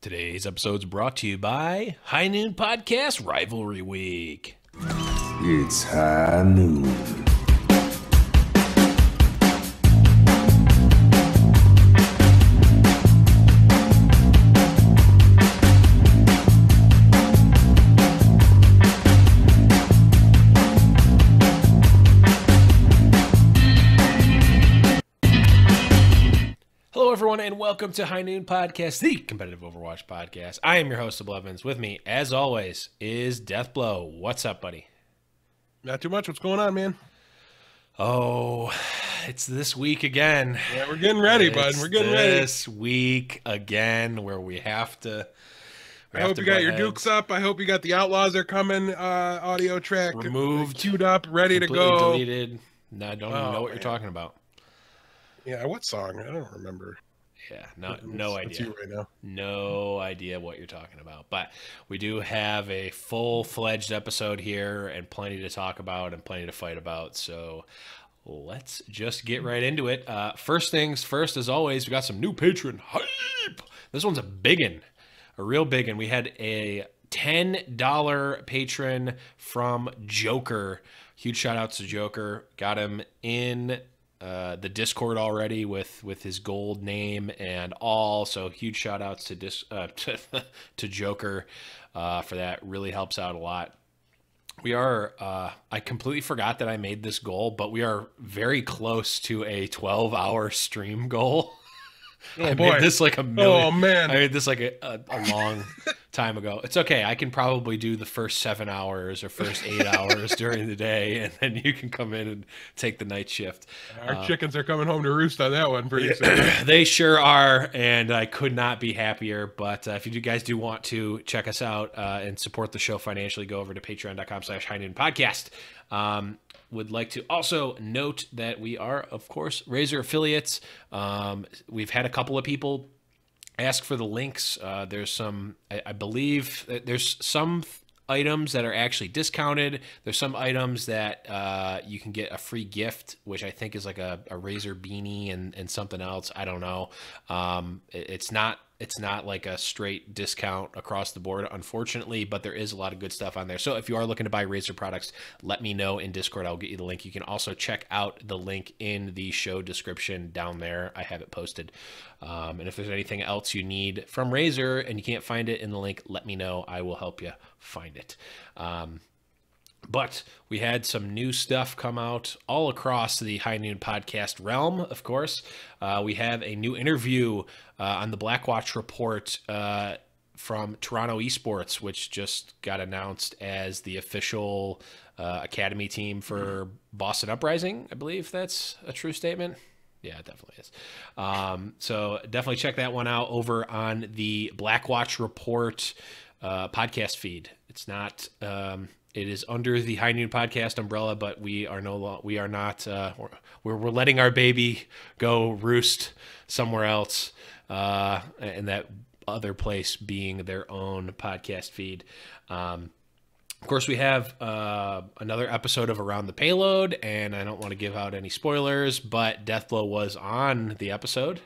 Today's episode is brought to you by High Noon Podcast Rivalry Week. It's High Noon. Hello, everyone, and welcome to High Noon Podcast, the competitive Overwatch podcast. I am your host, Evans. With me, as always, is Deathblow. What's up, buddy? Not too much. What's going on, man? Oh, it's this week again. Yeah, we're getting ready, bud. We're getting ready. This week again, where we have to. I hope you got your dukes up. I hope you got the Outlaws Are Coming audio track removed, queued up, ready to go. Deleted. No, I don't even know what you're talking about. Yeah, what song? I don't remember. Yeah, no idea. It's you right now. No idea what you're talking about. But we do have a full-fledged episode here and plenty to talk about and plenty to fight about. So let's just get right into it. First things first, as always, we got some new patron hype. This one's a big one, a real big one. We had a $10 patron from Joker. Huge shout out to Joker. Got him in the Discord already with his gold name and all. So huge shout outs to to Joker for that. Really helps out a lot. We are I completely forgot that I made this goal, but we are very close to a 12-hour stream goal. Oh, I boy. made this like a million. Oh, man. I made this like a long time ago. It's okay. I can probably do the first 7 hours or first 8 hours during the day, and then you can come in and take the night shift. Our chickens are coming home to roost on that one pretty soon. They sure are, and I could not be happier. But if you guys do want to check us out and support the show financially, go over to patreon.com/highnoonpodcast. Would like to also note that we are, of course, Razer affiliates. We've had a couple of people ask for the links. There's some, I believe, there's some items that are actually discounted. There's some items that you can get a free gift, which I think is like a Razer beanie and something else. I don't know. It's not like a straight discount across the board, unfortunately, but there is a lot of good stuff on there. So if you are looking to buy Razer products, let me know in Discord. I'll get you the link. You can also check out the link in the show description down there. I have it posted. And if there's anything else you need from Razer and you can't find it in the link, let me know. I will help you find it. But we had some new stuff come out all across the High Noon Podcast realm, of course. We have a new interview on the Blackwatch report from Toronto Esports, which just got announced as the official academy team for Boston Uprising. I believe that's a true statement. Yeah, it definitely is. So definitely check that one out over on the Blackwatch report podcast feed. It's not... It is under the High Noon Podcast umbrella, but we're letting our baby go roost somewhere else, and that other place being their own podcast feed. Of course, we have another episode of Around the Payload, and I don't want to give out any spoilers, but Deathblow was on the episode.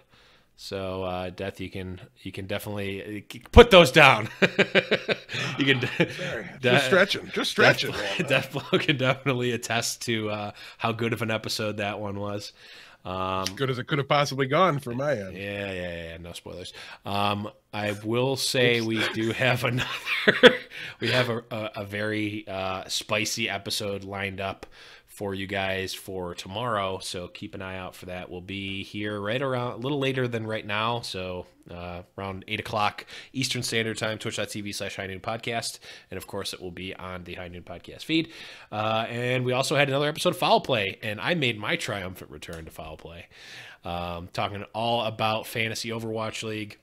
So, Death, you can definitely put those down. You can Just stretching. Deathblow can definitely attest to how good of an episode that one was. As good as it could have possibly gone for my end. Yeah. No spoilers. I will say we do have another. We have a very spicy episode lined up for you guys for tomorrow, so keep an eye out for that. We'll be here right around a little later than right now, so around 8 o'clock Eastern Standard Time, twitch.tv/High Noon Podcast, and of course it will be on the High Noon Podcast feed. And we also had another episode of Foul Play, and I made my triumphant return to Foul Play, talking all about Fantasy Overwatch League.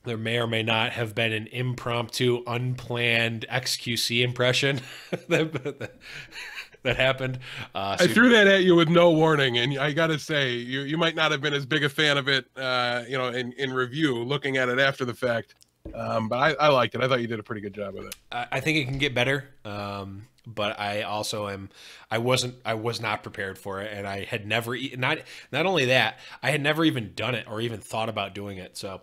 There may or may not have been an impromptu, unplanned XQC impression that happened. I threw that at you with no warning, and I got to say, you might not have been as big a fan of it, in review, looking at it after the fact. But I liked it. I thought you did a pretty good job with it. I think it can get better. But I also I was not prepared for it, and I had never, not only that, I had never even done it or even thought about doing it. So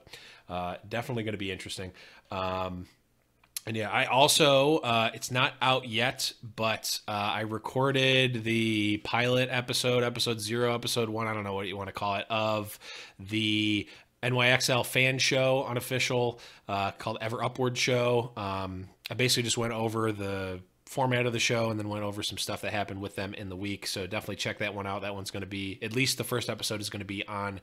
Definitely going to be interesting. And yeah, I also, it's not out yet, but I recorded the pilot episode, episode 0, episode 1, I don't know what you want to call it, of the NYXL fan show, unofficial, called Ever Upward Show. I basically just went over the format of the show and then went over some stuff that happened with them in the week. So definitely check that one out. That one's going to be, at least the first episode is going to be on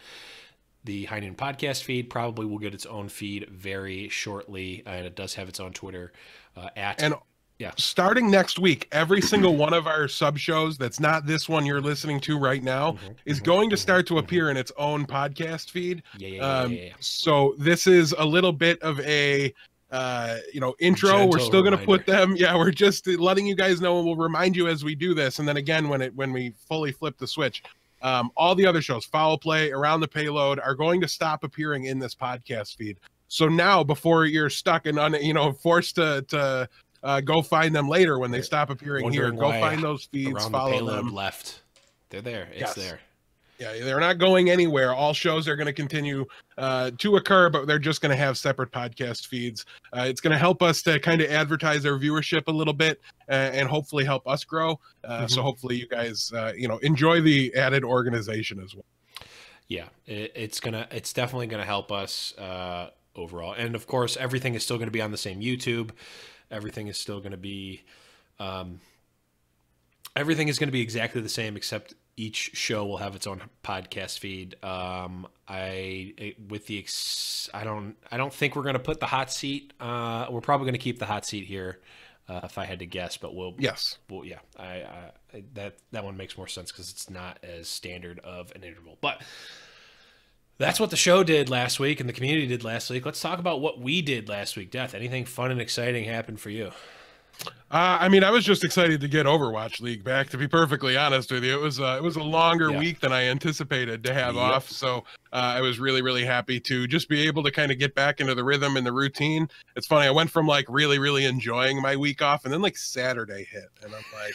the High Noon podcast feed. Probably will get its own feed very shortly, and it does have its own Twitter starting next week, every single one of our sub shows that's not this one you're listening to right now is going to start to appear in its own podcast feed. So this is a little bit of a intro. Gentle we're still going to reminder. put them. Yeah, we're just letting you guys know, and we'll remind you as we do this. And then again, when we fully flip the switch, all the other shows, Foul Play, Around the Payload, are going to stop appearing in this podcast feed. So now, before you're stuck and forced to go find them later when they stop appearing here, go find those feeds, Around follow the Payload them. left. They're there. It's there. Yeah, they're not going anywhere. All shows are going to continue to occur, but they're just going to have separate podcast feeds. It's going to help us to kind of advertise our viewership a little bit and hopefully help us grow. So hopefully you guys, enjoy the added organization as well. Yeah, it's definitely going to help us overall. And of course, everything is still going to be on the same YouTube. Everything is still going to be, everything is going to be exactly the same, except each show will have its own podcast feed. I don't think we're going to put the hot seat. We're probably going to keep the hot seat here, if I had to guess. But that one makes more sense because it's not as standard of an interval. But that's what the show did last week and the community did last week. Let's talk about what we did last week. Death, anything fun and exciting happened for you? I was just excited to get Overwatch League back, to be perfectly honest with you. It was a longer week than I anticipated to have off. So I was really, really happy to just be able to kind of get back into the rhythm and the routine. It's funny. I went from really, really enjoying my week off, and then Saturday hit, and I'm like,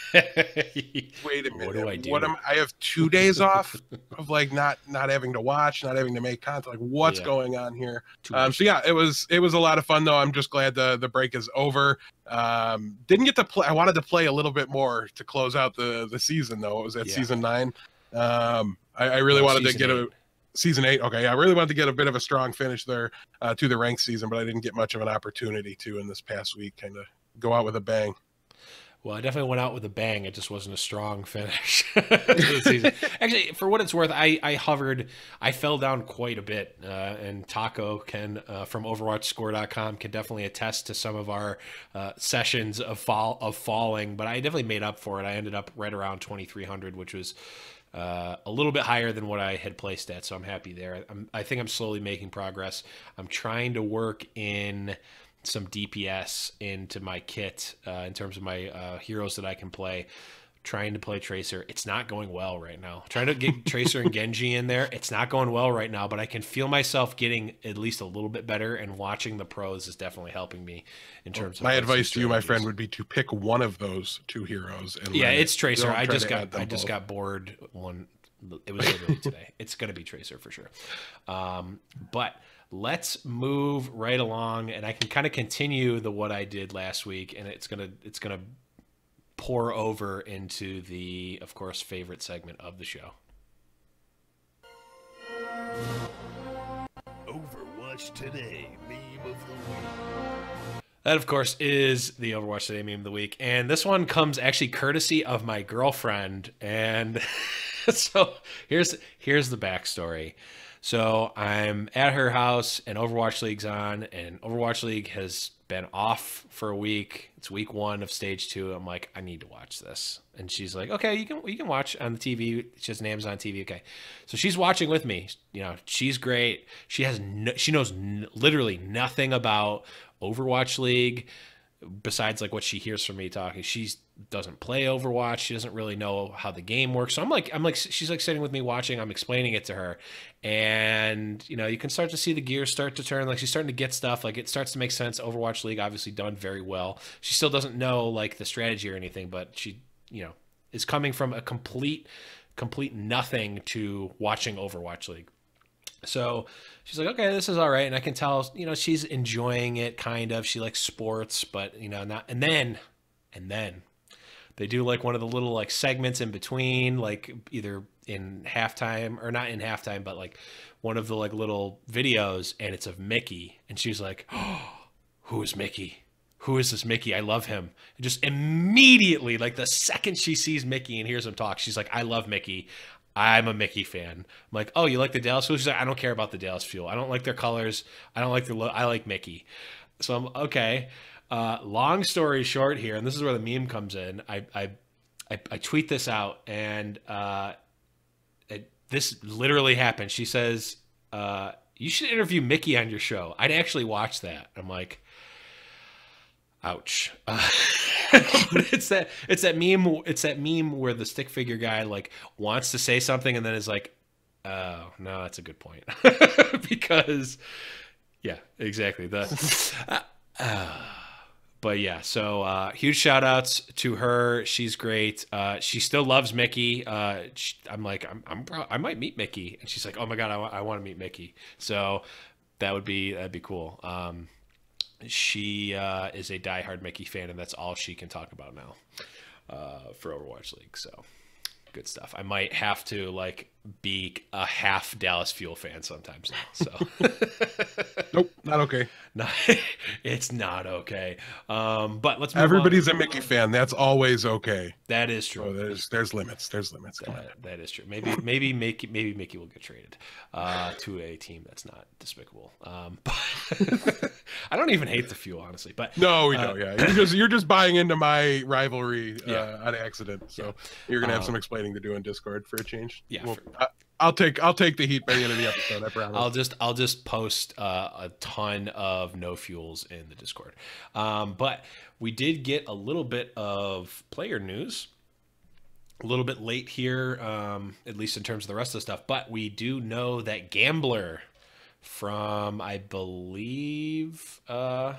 wait a minute. What do I do? I have 2 days off of not having to watch, not having to make content. What's going on here? It was a lot of fun though. I'm just glad the break is over. Didn't get to play. I wanted to play a little bit more to close out the season though. It was at season 9. I really wanted to get season 8. Okay. I really wanted to get a bit of a strong finish there to the ranked season, but I didn't get much of an opportunity to in this past week kind of go out with a bang. Well, I definitely went out with a bang. It just wasn't a strong finish to the season. Actually, for what it's worth, I hovered. I fell down quite a bit. And Taco can from OverwatchScore.com can definitely attest to some of our sessions of falling. But I definitely made up for it. I ended up right around 2,300, which was a little bit higher than what I had placed at. So I'm happy there. I think I'm slowly making progress. I'm trying to work in some DPS into my kit in terms of my heroes that I can play. Trying to play Tracer. It's not going well right now. Trying to get Tracer and Genji in there. It's not going well right now, but I can feel myself getting at least a little bit better, and watching the pros is definitely helping me in terms of my advice to you, my friend, would be to pick one of those 2 heroes. And it's Tracer. I just got bored one. It was literally today. It's going to be Tracer for sure. But let's move right along, and I can kind of continue what I did last week, and it's gonna pour over into the, of course, favorite segment of the show. Overwatch Today Meme of the Week. That, of course, is the Overwatch Today Meme of the Week, and this one comes actually courtesy of my girlfriend, and so here's the backstory. So I'm at her house and Overwatch League's on, and Overwatch League has been off for a week. It's week 1 of stage 2. I'm like, I need to watch this. And she's like, okay, you can watch on the TV. She has an Amazon TV. Okay. So she's watching with me. She's great. She knows literally nothing about Overwatch League besides what she hears from me talking. She doesn't play Overwatch. She doesn't really know how the game works. So I'm like, she's sitting with me watching. I'm explaining it to her, and you can start to see the gears start to turn. She's starting to get stuff. It starts to make sense. Overwatch League obviously done very well. She still doesn't know the strategy or anything, but she is coming from a complete nothing to watching Overwatch League. So she's like, okay, this is all right. And I can tell, she's enjoying it kind of. She likes sports, but, not. And then they do like one of the little like segments in between, like either in halftime or not in halftime, but like one of the like little videos, and it's of Mickey. And she's like, oh, who is Mickey? Who is this Mickey? I love him. And just immediately, like the second she sees Mickey and hears him talk, she's like, I love Mickey. I'm a Mickey fan. I'm like, oh, you like the Dallas Fuel? She's like, I don't care about the Dallas Fuel. I don't like their colors. I don't like their look. I like Mickey. So I'm okay. Long story short here, and this is where the meme comes in. I tweet this out, and this literally happened. She says, you should interview Mickey on your show. I'd actually watch that. I'm like, ouch. But it's that meme where the stick figure guy like wants to say something and then is like, oh no, that's a good point. Because yeah, exactly. But yeah, so huge shout outs to her. She's great. She still loves Mickey. I'm like, I might meet Mickey. And she's like, oh my God, I want to meet Mickey. So that'd be cool. She is a diehard Mickey fan, and that's all she can talk about now for Overwatch League. So good stuff. I might have to like be a half Dallas Fuel fan sometimes now. So Nope, not okay. no, it's not okay. But let's move Everybody's on. a Mickey fan. That's always okay. That is true. So there's limits. There's limits. Come on. That is true. Maybe Mickey will get traded to a team that's not despicable. But I don't even hate the Fuel, honestly. But No, we don't. Yeah, you're just buying into my rivalry on accident. So you're gonna have some explaining to do in Discord for a change. Yeah, Well, I'll take the heat by the end of the episode. I promise. I'll just post a ton of no fuels in the Discord. But we did get a little bit of player news. A little bit late here, at least in terms of the rest of the stuff. But we do know that Gambler from, I believe, Runaway.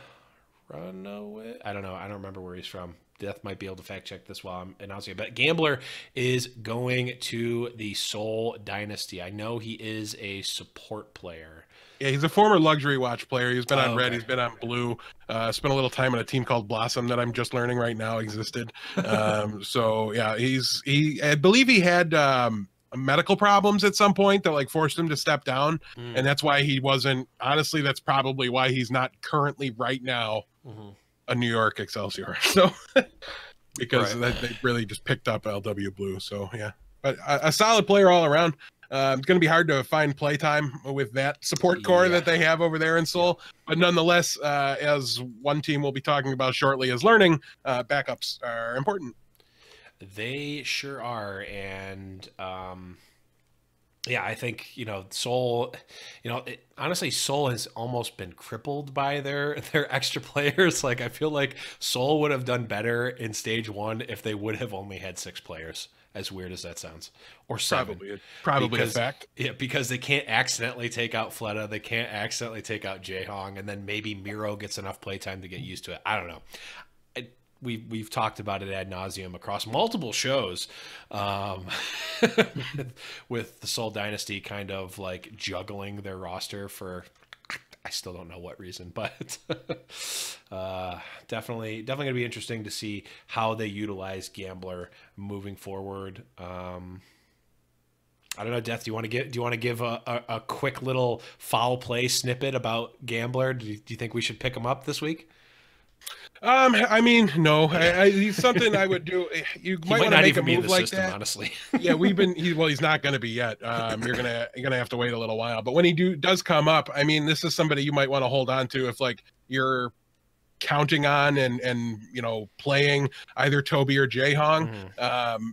I don't know. I don't remember where he's from. Death might be able to fact check this while I'm announcing it. But Gambler is going to the Seoul Dynasty. I know he is a support player. Yeah, he's a former Luxury Watch player. He's been on Red. Okay. He's been on Blue. Spent a little time on a team called Blossom that I'm just learning right now existed. So yeah, I believe he had medical problems at some point that like forced him to step down, and that's why he wasn't. Honestly, that's probably why he's not currently right now a New York Excelsior. So because they really just picked up LW Blue. So yeah, but a solid player all around. It's going to be hard to find playtime with that support core that they have over there in Seoul. But nonetheless, as one team we'll be talking about shortly is learning, backups are important. They sure are. And yeah, I think, Seoul, honestly, Seoul has almost been crippled by their extra players. Like, I feel like Seoul would have done better in stage one if they would have only had 6 players. As weird as that sounds, or 7. Probably a fact. Yeah, because they can't accidentally take out Fleta, they can't accidentally take out Jaehong, and then maybe Miro gets enough playtime to get used to it. I don't know. We've talked about it ad nauseum across multiple shows, with the Seoul Dynasty kind of like juggling their roster for. I still don't know what reason, but definitely going to be interesting to see how they utilize Gambler moving forward. I don't know, Death. Do you want to give a quick little foul play snippet about Gambler? Do you think we should pick him up this week? I mean, no. He's something I would do. You might want to make a move like system, that. Honestly, yeah, he's not going to be yet. You're gonna have to wait a little while. But when he does come up, I mean, this is somebody you might want to hold on to if like you're counting on and playing either Toby or Jaehong,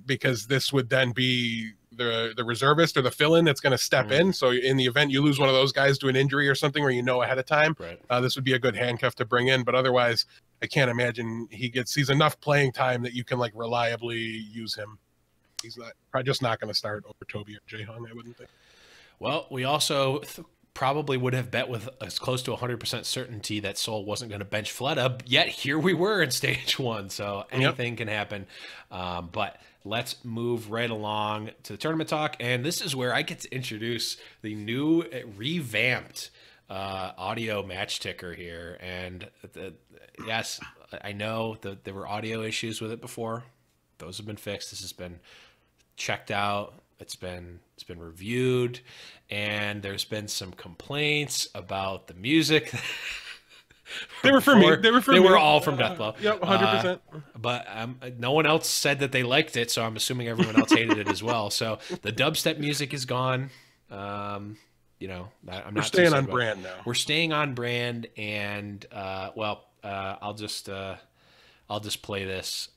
because this would then be the reservist or the fill-in that's going to step in. So in the event you lose one of those guys to an injury or something where ahead of time, this would be a good handcuff to bring in. But otherwise, I can't imagine he's enough playing time that you can like reliably use him. He's probably just not going to start over Toby or Jaehong, I wouldn't think. Well, we also probably would have bet with as close to 100% certainty that Seoul wasn't going to bench Fleta, yet here we were in stage 1. So anything can happen. But let's move right along to the tournament talk. And this is where I get to introduce the new revamped audio match ticker here. And yes, I know that there were audio issues with it before. Those have been fixed. This has been checked out. It's been reviewed, and there's been some complaints about the music. They were for me. They were all from Deathblow. Yep, 100%. But no one else said that they liked it, so I'm assuming everyone else hated it as well. So the dubstep music is gone. You know, we're staying on brand now. We're staying on brand, and I'll just play this,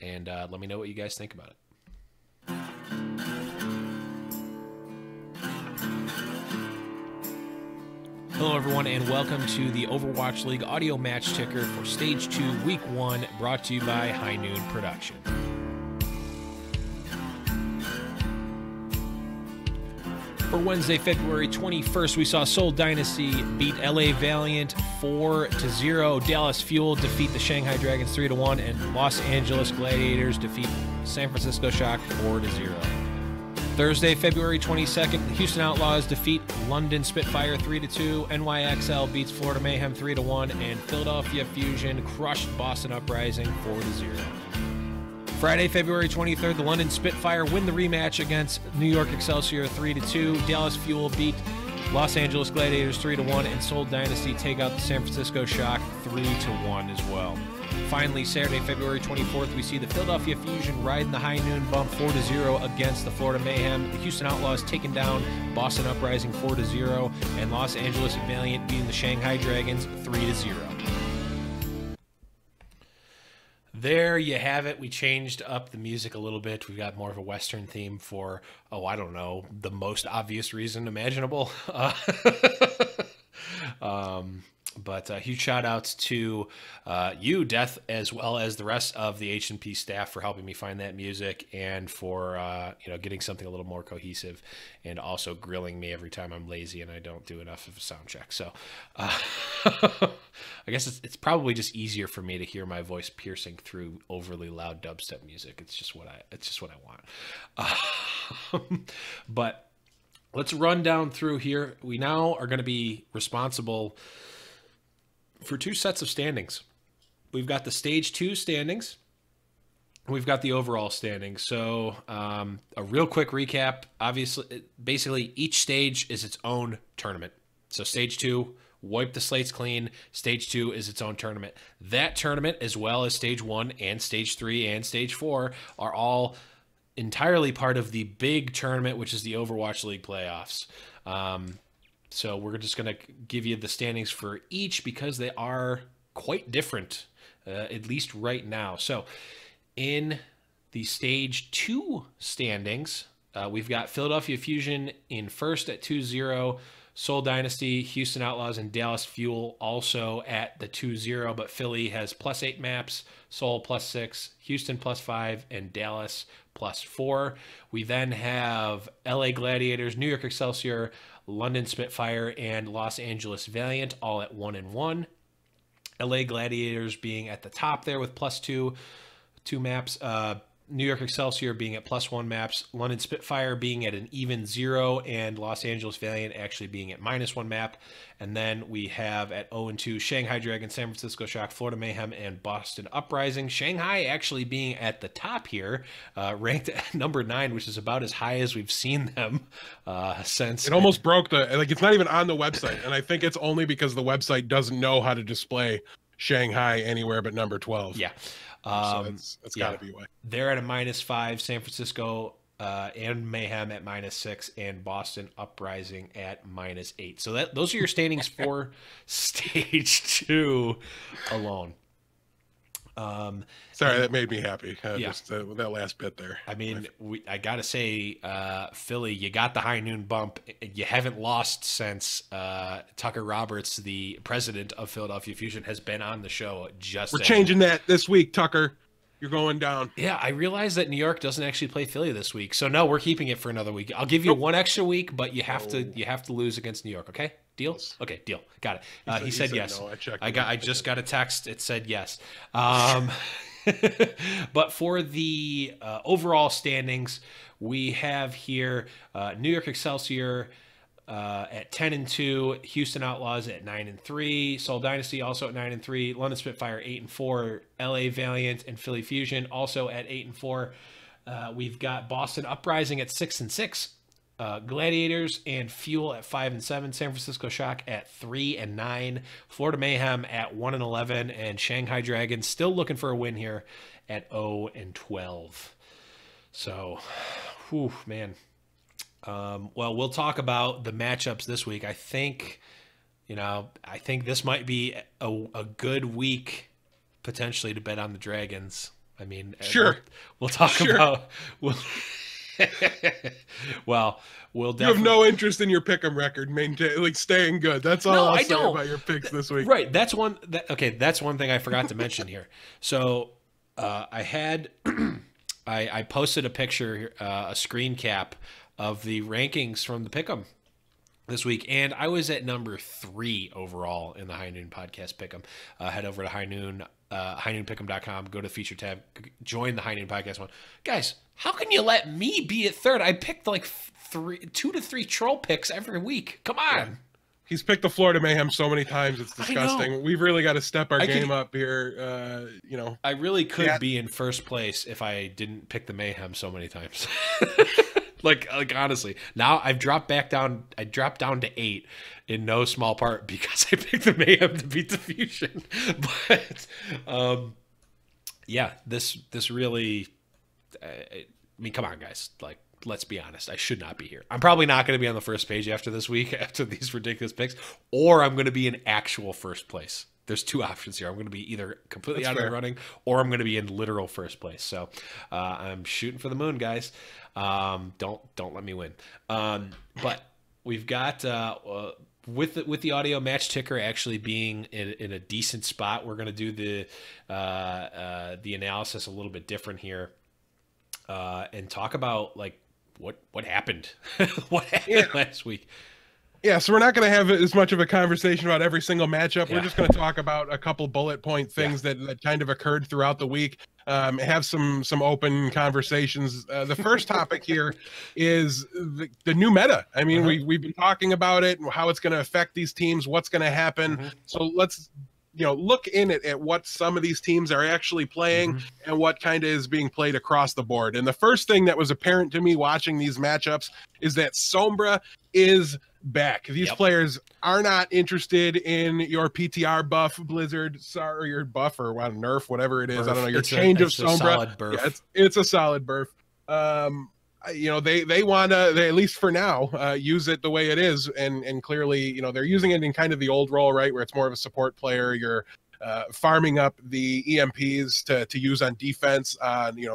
and let me know what you guys think about it. Hello, everyone, and welcome to the Overwatch League audio match ticker for Stage 2, Week 1, brought to you by High Noon Production. For Wednesday, February 21st, we saw Seoul Dynasty beat LA Valiant 4-0, Dallas Fuel defeat the Shanghai Dragons 3-1, and Los Angeles Gladiators defeat San Francisco Shock 4-0. Thursday, February 22nd, the Houston Outlaws defeat London Spitfire 3-2, NYXL beats Florida Mayhem 3-1, and Philadelphia Fusion crushed Boston Uprising 4-0. Friday, February 23rd, the London Spitfire win the rematch against New York Excelsior 3-2, Dallas Fuel beat Los Angeles Gladiators 3-1, and Seoul Dynasty take out the San Francisco Shock 3-1 as well. Finally, Saturday, February 24th, we see the Philadelphia Fusion riding the High Noon bump 4-0 against the Florida Mayhem. The Houston Outlaws taking down Boston Uprising 4-0, and Los Angeles Valiant beating the Shanghai Dragons 3-0. There you have it. We changed up the music a little bit. We've got more of a Western theme for, I don't know, the most obvious reason imaginable. But huge shout outs to you, Death, as well as the rest of the H&P staff for helping me find that music and for getting something a little more cohesive, and also grilling me every time I'm lazy and I don't do enough of a sound check. So I guess it's probably just easier for me to hear my voice piercing through overly loud dubstep music. It's just what I want. But let's run down through here. We now are going to be responsible for two sets of standings. We've got the Stage 2 standings. We've got the overall standings. So a real quick recap. Obviously, basically, each stage is its own tournament. So Stage 2, wipe the slates clean. Stage 2 is its own tournament. That tournament, as well as Stage 1 and Stage 3 and Stage 4, are all entirely part of the big tournament, which is the Overwatch League playoffs. So we're just going to give you the standings for each because they are quite different, at least right now. So in the Stage 2 standings, we've got Philadelphia Fusion in first at 2-0, Seoul Dynasty, Houston Outlaws, and Dallas Fuel also at the 2-0, but Philly has +8 maps, Seoul +6, Houston +5, and Dallas +4. We then have LA Gladiators, New York Excelsior, London Spitfire, and Los Angeles Valiant all at 1-1. LA Gladiators being at the top there with +2 maps. New York Excelsior being at +1 maps, London Spitfire being at an even 0, and Los Angeles Valiant actually being at -1 map. And then we have at 0-2 Shanghai Dragons, San Francisco Shock, Florida Mayhem, and Boston Uprising. Shanghai actually being at the top here, ranked at number 9, which is about as high as we've seen them since. It almost broke it's not even on the website, and I think it's only because the website doesn't know how to display Shanghai anywhere but number 12. Yeah. So that's got to be why. They're at a -5, San Francisco and Mayhem at -6, and Boston Uprising at -8. So those are your standings for Stage 2 alone. Sorry, that made me happy. Just that last bit there. I mean, I got to say, Philly, you got the High Noon bump. You haven't lost since Tucker Roberts, the president of Philadelphia Fusion, has been on the show. We're changing that this week, Tucker. You're going down. Yeah, I realize that New York doesn't actually play Philly this week, so no, we're keeping it for another week. I'll give you one extra week, but you have to lose against New York. Okay, deal. Okay, deal. Got it. He said yes. No, I checked. I just got a text. It said yes. But for the overall standings, we have here New York Excelsior at 10-2, Houston Outlaws at 9-3, Seoul Dynasty also at 9-3, London Spitfire 8-4, LA Valiant and Philly Fusion also at 8-4. We've got Boston Uprising at 6-6, Gladiators and Fuel at 5-7, San Francisco Shock at 3-9, Florida Mayhem at 1-11, and Shanghai Dragons still looking for a win here at 0-12. So, whew, man. Well, we'll talk about the matchups this week. I think this might be a good week potentially to bet on the Dragons. I mean, sure. We'll talk about. We'll we'll definitely. You have no interest in your pick'em record, staying good. That's all I'll say about your picks this week. Right. That's one. That's one thing I forgot to mention here. So I had I posted a picture, a screen cap of the rankings from the Pick'em this week, and I was at number 3 overall in the High Noon Podcast Pick'em. Head over to highnoonpick'em.com, go to the feature tab, join the High Noon Podcast one. Guys, how can you let me be at 3rd? I picked like 2 to 3 troll picks every week. Come on. Yeah. He's picked the Florida Mayhem so many times, it's disgusting. We've really got to step our game up here. I really could be in first place if I didn't pick the Mayhem so many times. Like honestly, now I've dropped back down. I dropped down to 8 in no small part because I picked the Mayhem to beat the Fusion. But yeah, this really. I mean, come on, guys. Like, let's be honest. I should not be here. I'm probably not going to be on the first page after this week, after these ridiculous picks, or I'm going to be in actual first place. There's 2 options here. I'm going to be either completely out of the running, or I'm going to be in literal first place. So I'm shooting for the moon, guys. Don't let me win. But we've got with the audio match ticker actually being in a decent spot. We're going to do the analysis a little bit different here, and talk about like what happened, what happened last week. Yeah, so we're not going to have as much of a conversation about every single matchup. Yeah. We're just going to talk about a couple bullet point things that kind of occurred throughout the week. Have some open conversations. The first topic here is the new meta. I mean, we've been talking about it, how it's going to affect these teams, what's going to happen. So let's look in at what some of these teams are actually playing and what kind of is being played across the board. And the first thing that was apparent to me watching these matchups is that Sombra is back. These players are not interested in your PTR buff, Blizzard, sorry, your buff or nerf, whatever it is. I don't know, your change of Sombra. Yeah, it's a solid burf. They want to, at least for now, use it the way it is, and clearly, they're using it in kind of the old role, right, where it's more of a support player. You're farming up the EMPs to use on defense,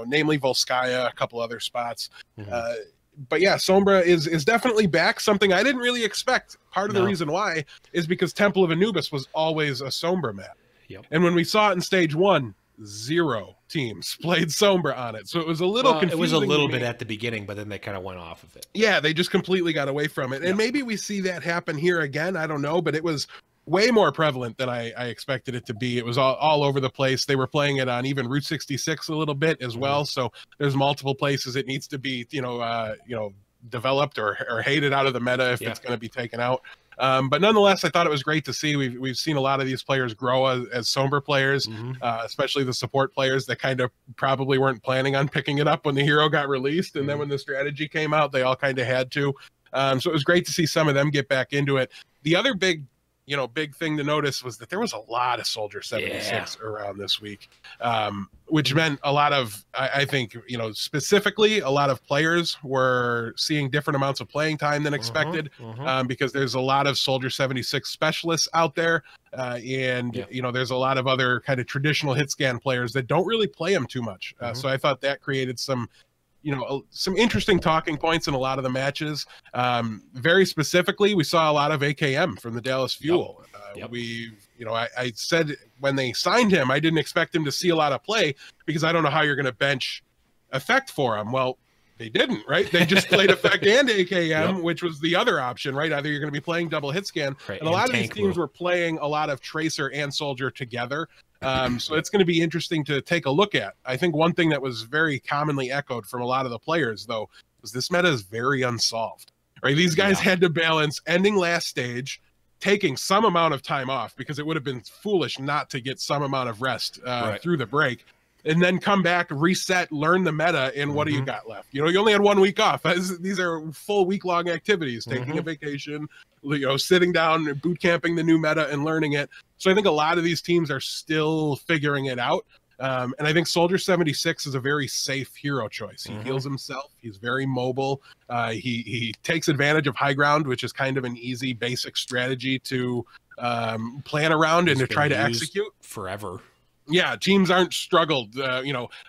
namely Volskaya, a couple other spots. But yeah, Sombra is definitely back, something I didn't really expect. Part of the reason why is because Temple of Anubis was always a Sombra map. And when we saw it in stage 1, 0 teams played Sombra on it. So it was a little confusing. It was a little bit at the beginning, but then they kind of went off of it. Yeah, they just completely got away from it. And maybe we see that happen here again. I don't know, but it was way more prevalent than I expected it to be. It was all over the place. They were playing it on even Route 66 a little bit as well. So there's multiple places it needs to be, developed or hated out of the meta if it's going to be taken out. But nonetheless, I thought it was great to see. We've seen a lot of these players grow as Sombra players, especially the support players that kind of probably weren't planning on picking it up when the hero got released. And then when the strategy came out, they all kind of had to. So it was great to see some of them get back into it. The other big thing to notice was that there was a lot of Soldier 76 around this week, which meant a lot of, I think, specifically a lot of players were seeing different amounts of playing time than expected, because there's a lot of Soldier 76 specialists out there. There's a lot of other kind of traditional hit scan players that don't really play them too much. So I thought that created some some interesting talking points in a lot of the matches. Very specifically, we saw a lot of AKM from the Dallas Fuel. Yep. I said when they signed him, I didn't expect him to see a lot of play because I don't know how you're going to bench Effect for him. Well, they didn't, right? They just played Effect and AKM, which was the other option, right? Either you're going to be playing double hit scan, and a lot of these teams were playing a lot of Tracer and Soldier together. So it's going to be interesting to take a look at. I think one thing that was very commonly echoed from a lot of the players, though, was this meta is very unsolved, right? These guys had to balance ending last stage, taking some amount of time off because it would have been foolish not to get some amount of rest through the break, and then come back, reset, learn the meta, and what do you got left? You only had 1 week off. These are full week-long activities, taking a vacation, sitting down, boot camping the new meta and learning it. So I think a lot of these teams are still figuring it out. And I think Soldier 76 is a very safe hero choice. He heals himself. He's very mobile. He takes advantage of high ground, which is kind of an easy, basic strategy to plan around and to try to execute forever. Yeah, teams aren't struggled,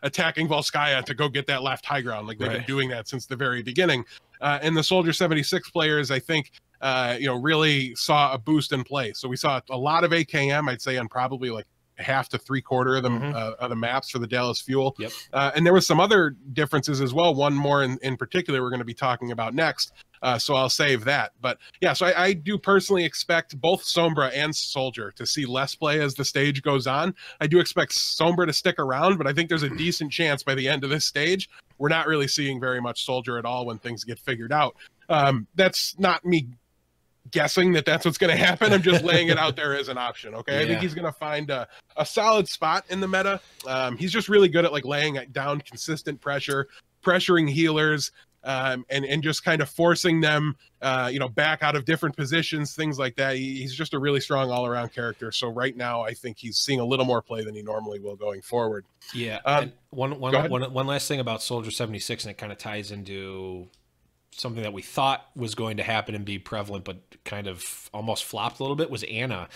attacking Volskaya to go get that left high ground. Like they've been doing that since the very beginning. And the Soldier 76 players, I think, really saw a boost in play. So we saw a lot of AKM, I'd say, on probably like half to 3/4 of them of the maps for the Dallas Fuel. Yep. And there was some other differences as well. One more in particular we're going to be talking about next. So I'll save that. But yeah, so I do personally expect both Sombra and Soldier to see less play as the stage goes on. I do expect Sombra to stick around, but I think there's a decent chance by the end of this stage, we're not really seeing very much Soldier at all when things get figured out. That's not me guessing that's what's going to happen. I'm just laying it out there as an option. Okay. Yeah. I think he's going to find a solid spot in the meta. He's just really good at like laying down consistent pressure, pressuring healers, and just kind of forcing them, back out of different positions, things like that. He's just a really strong all around character. So right now I think he's seeing a little more play than he normally will going forward. Yeah. And one last thing about Soldier 76, and it kind of ties into something that we thought was going to happen and be prevalent, but kind of almost flopped a little bit, was Ana.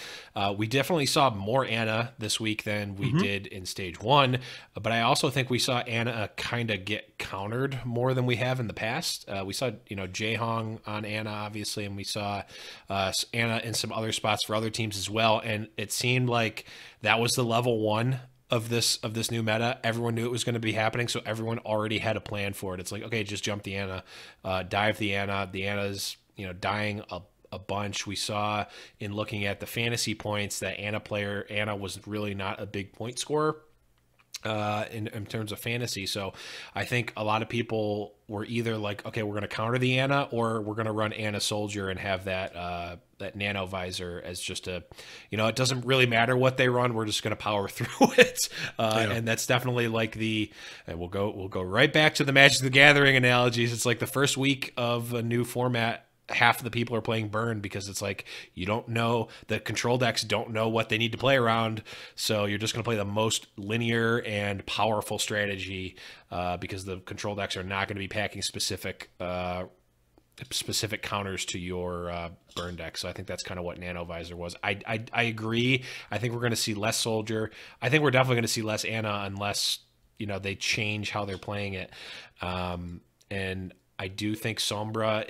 We definitely saw more Ana this week than we did in stage 1, but I also think we saw Ana kind of get countered more than we have in the past. We saw, Jaehong on Ana, obviously, and we saw Ana in some other spots for other teams as well, and it seemed like that was the level 1 of this new meta. Everyone knew it was going to be happening, so everyone already had a plan for it. It's like, okay, just jump the Ana, dive the Ana. The Ana's dying a bunch. We saw in looking at the fantasy points that Ana was really not a big point scorer in terms of fantasy. So I think a lot of people were either like, okay, we're going to counter the Ana, or we're going to run Ana Soldier and have that nano visor as just a, it doesn't really matter what they run. We're just going to power through it. And that's definitely like we'll go right back to the Magic the Gathering analogies. It's like the first week of a new format, half of the people are playing burn because it's like you don't know, the control decks don't know what they need to play around, so you're just going to play the most linear and powerful strategy because the control decks are not going to be packing specific counters to your burn deck. So I think that's kind of what Nano Visor was. I agree. I think we're going to see less Soldier. I think we're definitely going to see less Ana unless they change how they're playing it. And I do think Sombra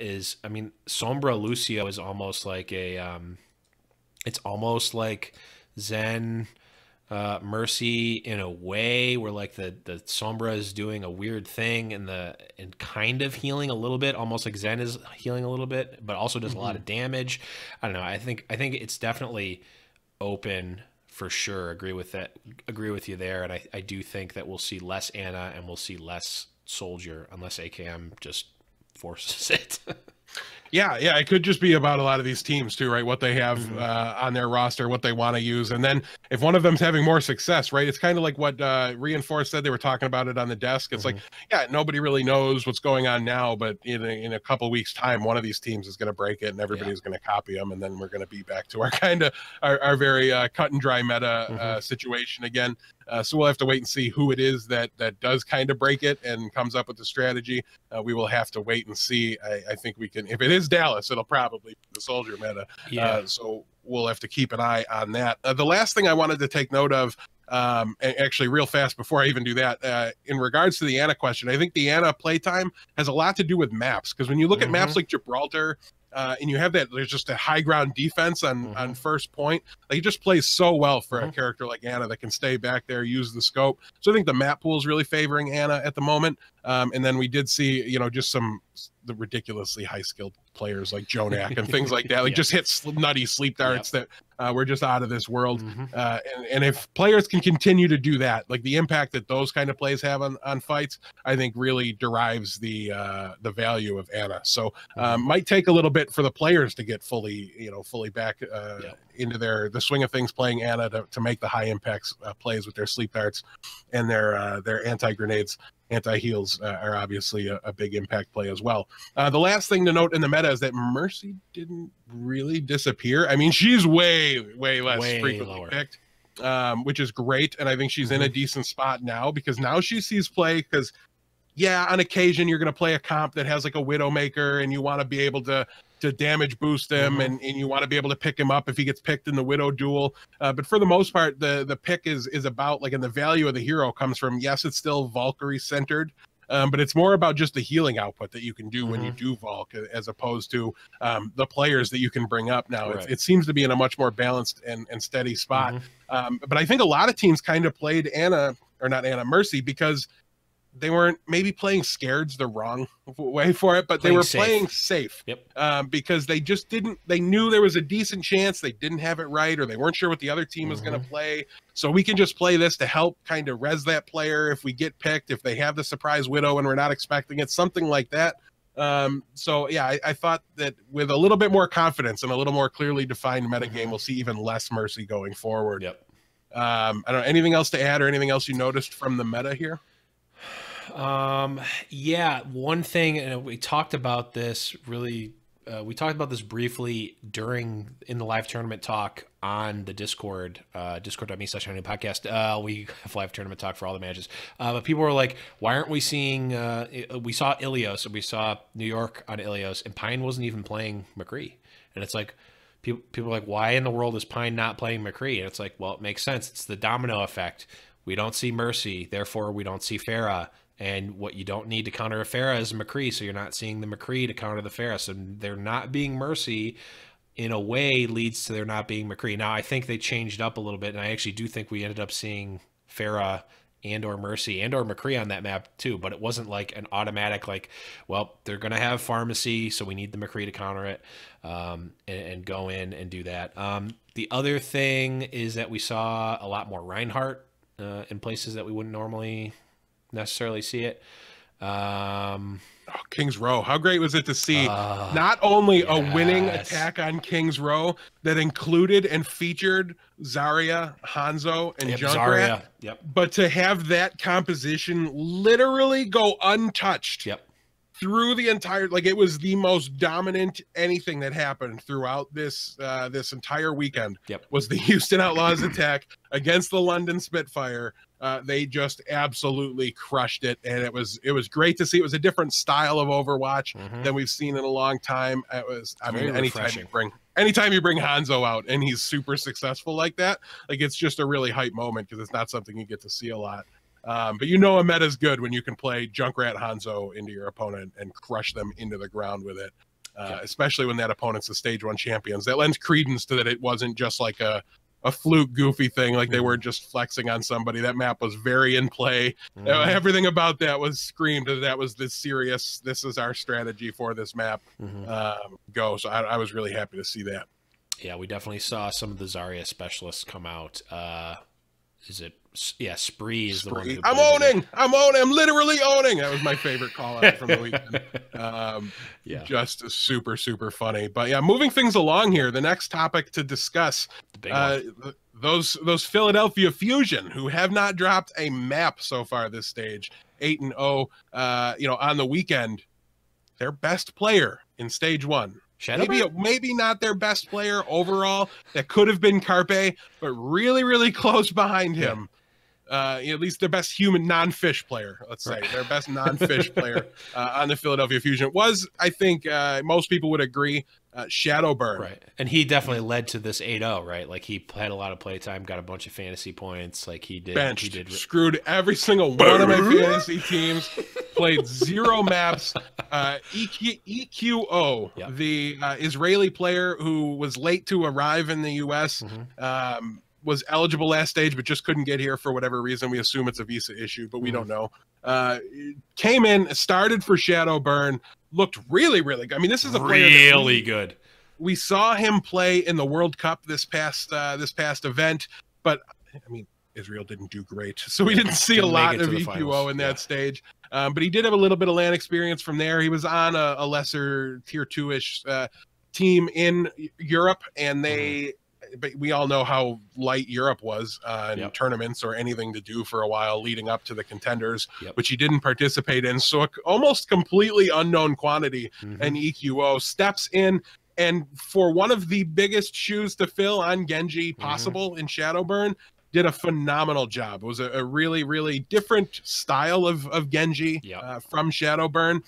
Lucio is almost like it's almost like Zen Mercy in a way, where like the Sombra is doing a weird thing and kind of healing a little bit, almost like Zen is healing a little bit, but also does a lot of damage. I don't know. I think it's definitely open for sure. Agree with you there. And I do think that we'll see less Ana and we'll see less Soldier unless AKM just forces it. Yeah, it could just be about a lot of these teams too, right? What they have on their roster, what they want to use, and then if one of them's having more success, right? It's kind of like what Reinforced said. They were talking about it on the desk. It's like, yeah, nobody really knows what's going on now, but in a couple weeks' time, one of these teams is going to break it, and everybody's going to copy them, and then we're going to be back to our kind of our very cut and dry meta situation again. So we'll have to wait and see who it is that does kind of break it and comes up with the strategy. We will have to wait and see. I think we can, if it is Dallas, it'll probably be the Soldier meta. So we'll have to keep an eye on that. The last thing I wanted to take note of And actually, real fast before I even do that, in regards to the Ana question, I think the Ana playtime has a lot to do with maps, because when you look at maps like Gibraltar, and you have that, there's just a high ground defense on first point. Like, it just plays so well for a character like Ana that can stay back there, use the scope. So I think the map pool is really favoring Ana at the moment. And then we did see, just the ridiculously high skilled players like Jonak and things like that, like just hit nutty sleep darts that were just out of this world. And if players can continue to do that, like the impact that those kind of plays have on fights, I think really derives the value of Ana. So might take a little bit for the players to get fully back into the swing of things playing Ana to make the high impact plays with their sleep darts and their anti-grenades. Anti-heals are obviously a big impact play as well. The last thing to note in the meta is that Mercy didn't really disappear. I mean, she's way less frequently picked, which is great. And I think she's in a decent spot now, because now she sees play, because on occasion you're going to play a comp that has like a Widowmaker and you want to be able to damage boost him and you want to be able to pick him up if he gets picked in the Widow duel. But for the most part, the pick is about like, and the value of the hero comes from, yes, it's still Valkyrie centered, but it's more about just the healing output that you can do when you do Valk, as opposed to the players that you can bring up now. It seems to be in a much more balanced and steady spot. But I think a lot of teams kind of played Mercy, because they weren't maybe playing scared's the wrong way for it, but they were playing safe. Because they just they knew there was a decent chance they didn't have it right, or they weren't sure what the other team was going to play. So we can just play this to help kind of res that player if we get picked, if they have the surprise Widow and we're not expecting it, something like that. So yeah, I thought that with a little bit more confidence and a little more clearly defined metagame, we'll see even less Mercy going forward. I don't know, anything else to add or anything else you noticed from the meta here? One thing, and we talked about this briefly in the live tournament talk on the Discord, discord.me/podcast. We have live tournament talk for all the matches. But people were like, why aren't we seeing, we saw Ilios, and we saw New York on Ilios, and Pine wasn't even playing McCree. And it's like, people are like, why in the world is Pine not playing McCree? And it's like, well, it makes sense. It's the domino effect. We don't see Mercy, therefore we don't see Pharah. And what you don't need to counter a Pharah is McCree, so you're not seeing the McCree to counter the Pharah. So they're not being Mercy, in a way, leads to there not being McCree. Now, I think they changed up a little bit, and I actually do think we ended up seeing Pharah and or Mercy and or McCree on that map too, but it wasn't like an automatic, like, well, they're going to have Pharmacy, so we need the McCree to counter it, and go in and do that. The other thing is that we saw a lot more Reinhardt in places that we wouldn't normally necessarily see it. King's Row, how great was it to see not only a winning attack on King's Row that included and featured Zarya, Hanzo, and Junkrat, but to have that composition literally go untouched through the entire, like, it was the most dominant anything that happened throughout this this entire weekend was the Houston Outlaws attack against the London Spitfire. They just absolutely crushed it, and it was great to see. It was a different style of Overwatch than we've seen in a long time. It was, I mean, anytime you bring Hanzo out and he's super successful like that, like, it's just a really hype moment, because it's not something you get to see a lot. But a meta's good when you can play Junkrat Hanzo into your opponent and crush them into the ground with it, especially when that opponent's the stage 1 champions. That lends credence to that it wasn't just like a fluke goofy thing, like they weren't just flexing on somebody. That map was very in play. Everything about that was screamed that was this serious, this is our strategy for this map go. So I was really happy to see that. Yeah, we definitely saw some of the Zarya specialists come out. Spree is the one. I'm literally owning. That was my favorite call out from the weekend. Just super funny. But yeah, moving things along here, the next topic to discuss, those Philadelphia Fusion, who have not dropped a map so far this stage, 8-0 on the weekend. Their best player in stage 1, maybe not their best player overall, that could have been Carpe, but really close behind him. At least their best human non-fish player, let's say, their best non-fish player on the Philadelphia Fusion was, I think most people would agree, Shadowburn. Right. And he definitely led to this 8-0, right? Like he had a lot of play time, got a bunch of fantasy points. Like he did. Benched, He did. Screwed every single one of my fantasy teams. Played 0 maps. EQO, Yep. the Israeli player who was late to arrive in the U.S., was eligible last stage, but just couldn't get here for whatever reason. We assume it's a visa issue, but we don't know. Came in, started for Shadowburn, looked really, really good. I mean, this is a player really good. We saw him play in the World Cup this past event, but I mean, Israel didn't do great, so we didn't see a lot of EQO in that stage. But he did have a little bit of LAN experience from there. He was on a lesser tier 2-ish team in Europe, and but we all know how light Europe was in tournaments or anything to do for a while leading up to the contenders, which he didn't participate in. So almost completely unknown quantity, and EQO steps in. And for one of the biggest shoes to fill on Genji possible in Shadowburn, did a phenomenal job. It was a really, really different style of Genji from Shadowburn.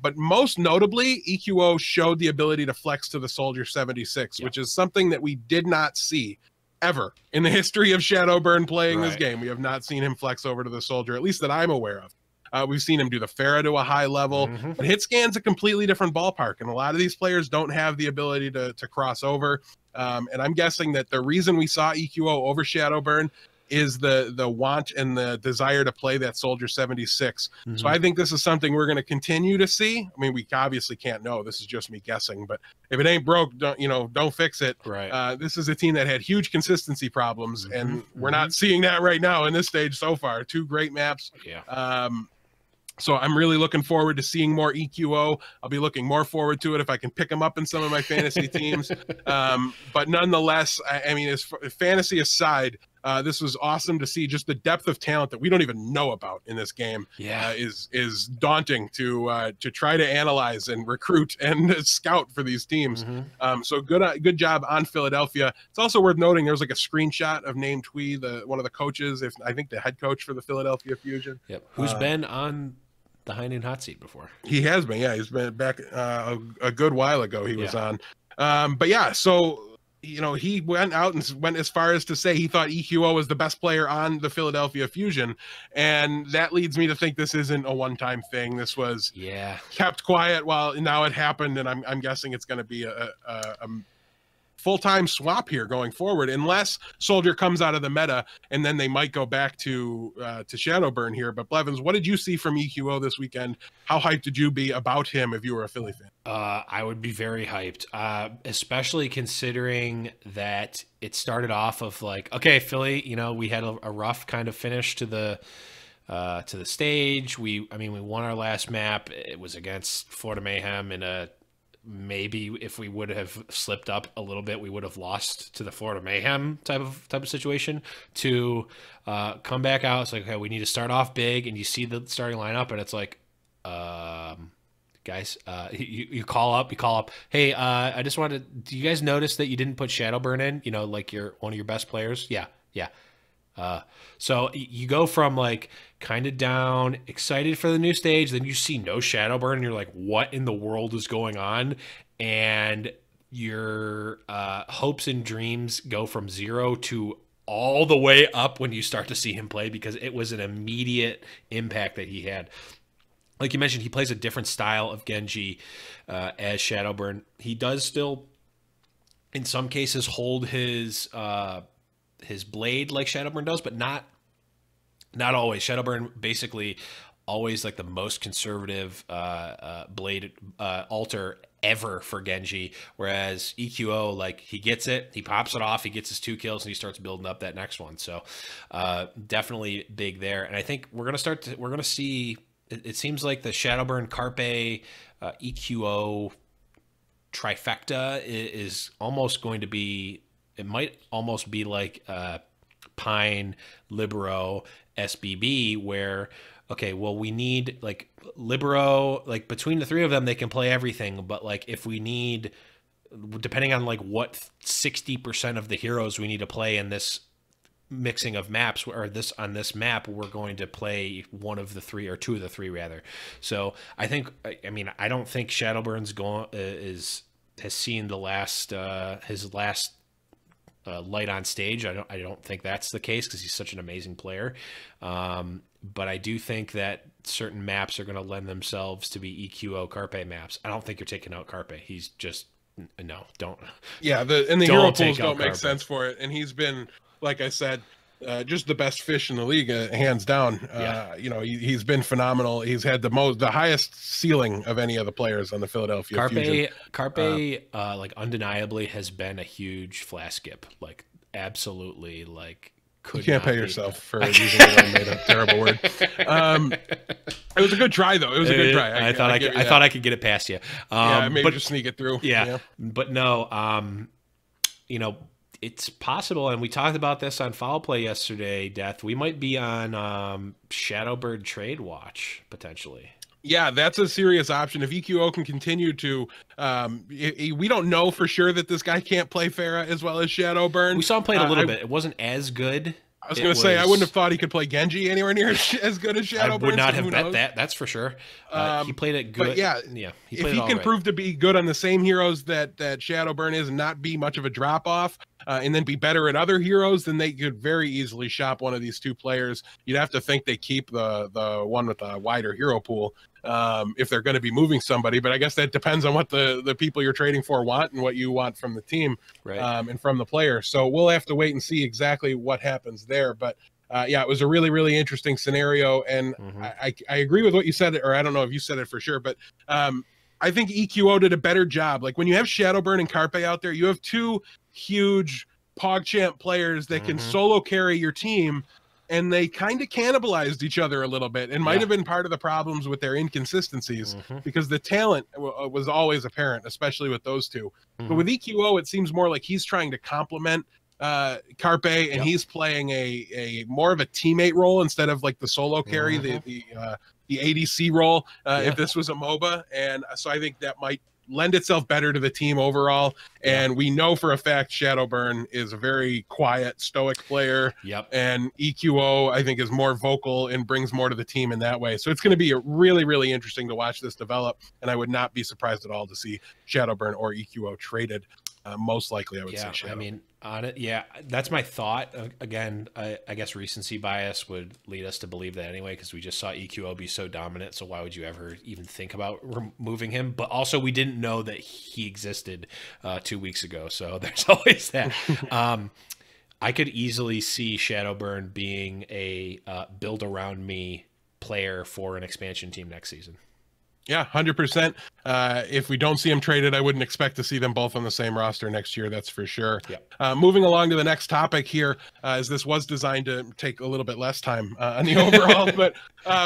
But most notably, EQO showed the ability to flex to the Soldier 76, which is something that we did not see ever in the history of Shadowburn playing this game. We have not seen him flex over to the Soldier, at least that I'm aware of. We've seen him do the Pharah to a high level, but hit scan's a completely different ballpark, and a lot of these players don't have the ability to cross over. And I'm guessing that the reason we saw EQO over Shadowburn is the want and the desire to play that Soldier 76. So I think this is something we're going to continue to see. I mean, we obviously can't know. This is just me guessing, but if it ain't broke, don't fix it. Right. This is a team that had huge consistency problems, and we're not seeing that right now in this stage so far. 2 great maps. So I'm really looking forward to seeing more EQO. I'll be looking more forward to it if I can pick him up in some of my fantasy teams. But nonetheless, I mean, as fantasy aside, this was awesome to see. Just the depth of talent that we don't even know about in this game is daunting to try to analyze and recruit and scout for these teams. So good job on Philadelphia. It's also worth noting there's like a screenshot of Name Twee, one of the coaches, I think the head coach for the Philadelphia Fusion. Who's been on the high noon hot seat before. He has been, he's been back a good while ago. He was on, but so he went out and went as far as to say he thought EQO was the best player on the Philadelphia Fusion, and that leads me to think this isn't a one-time thing. This was kept quiet while now it happened, and I'm guessing it's going to be a full-time swap here going forward, unless Soldier comes out of the meta, and then they might go back to Shadowburn here. But Blevins, what did you see from EQO this weekend? How hyped did you be about him if you were a Philly fan? I would be very hyped, especially considering that it started off of like, okay, Philly, we had a rough kind of finish to the stage. We won our last map. It was against Florida Mayhem in a maybe if we would have slipped up a little bit, we would have lost to the Florida Mayhem type of situation. To come back out, it's like, okay, we need to start off big, and you see the starting lineup, and it's like, guys, you call up. Hey, I just wanted. Do you guys notice that you didn't put Shadowburn in? Like one of your best players. Yeah. So you go from like kind of down, excited for the new stage, then you see no Shadowburn, and you're like, what in the world is going on? And your hopes and dreams go from 0 to all the way up when you start to see him play, because it was an immediate impact that he had. Like you mentioned, he plays a different style of Genji as Shadowburn. He does still, in some cases, hold his blade like Shadowburn does, but not always. Shadowburn basically always like the most conservative blade alter ever for Genji, whereas EQO, like, he gets it, he pops it off, he gets his 2 kills, and he starts building up that next one. So definitely big there. And I think we're gonna see. It seems like the Shadowburn, Carpe, EQO trifecta is almost going to be. It might almost be like Pine, Libero, SBB, where, okay, well, we need like Libero, like between the 3 of them, they can play everything. But like if we need, depending on like what 60% of the heroes we need to play in this mixing of maps, or on this map, we're going to play one of the 3 or 2 of the 3 rather. So I think, I don't think Shadowburn's has seen the last his last light on stage. I don't think that's the case because he's such an amazing player. But I do think that certain maps are going to lend themselves to be EQO Carpe maps. I don't think you're taking out Carpe. He's just don't. Yeah, the Don't hero take pools don't out make Carpe. sense for it, and he's been, like I said, just the best fish in the league, hands down. Yeah. You know, he's been phenomenal. He's had the highest ceiling of any of the players on the Philadelphia Fusion. Carpe, like undeniably has been a huge flash skip. Like absolutely, like You could can't not pay be- yourself for using the made a terrible word. It was a good try, though. It was a good try. I thought I could get it past you. Yeah, maybe but just sneak it through. yeah, but no. You know, it's possible, and we talked about this on Foul Play yesterday, Death. We might be on Shadowbird trade watch, potentially. Yeah, that's a serious option. If EQO can continue to, we don't know for sure that this guy can't play Pharah as well as Shadowburn. We saw him play it a little bit. It wasn't as good. I was going to say, I wouldn't have thought he could play Genji anywhere near as good as Shadowburn. I would not so have who bet knows? that. That's for sure. He played it good. But yeah, he if played he it all can right. prove to be good on the same heroes that Shadowburn is and not be much of a drop off, and then be better at other heroes, then they could very easily shop one of these two players. You'd have to think they keep the one with the wider hero pool if they're going to be moving somebody. But I guess that depends on what the people you're trading for want and what you want from the team, Right. and from the player. So we'll have to wait and see exactly what happens there. But yeah, it was a really, really interesting scenario. And I agree with what you said, or I don't know if you said it for sure, but I think EQO did a better job. Like when you have Shadowburn and Carpe out there, you have two huge PogChamp players that can solo carry your team, and they kind of cannibalized each other a little bit, and might have been part of the problems with their inconsistencies because the talent was always apparent, especially with those two. But with EQO, it seems more like he's trying to complement Carpe, and he's playing a more of a teammate role instead of like the solo carry, the ADC role, if this was a MOBA. And so I think that might lend itself better to the team overall. And we know for a fact Shadowburn is a very quiet, stoic player. Yep. And EQO, I think, is more vocal and brings more to the team in that way. So it's going to be really, really interesting to watch this develop. And I would not be surprised at all to see Shadowburn or EQO traded. Most likely, I would say Shadow. I mean, on it, that's my thought. Again, I guess recency bias would lead us to believe that anyway, because we just saw EQO be so dominant. So why would you ever even think about removing him? But also, we didn't know that he existed 2 weeks ago. So there's always that. I could easily see Shadowburn being a build around me player for an expansion team next season. Yeah, 100%. If we don't see them traded, I wouldn't expect to see them both on the same roster next year. That's for sure. Yep. Moving along to the next topic here, as this was designed to take a little bit less time on the overall, but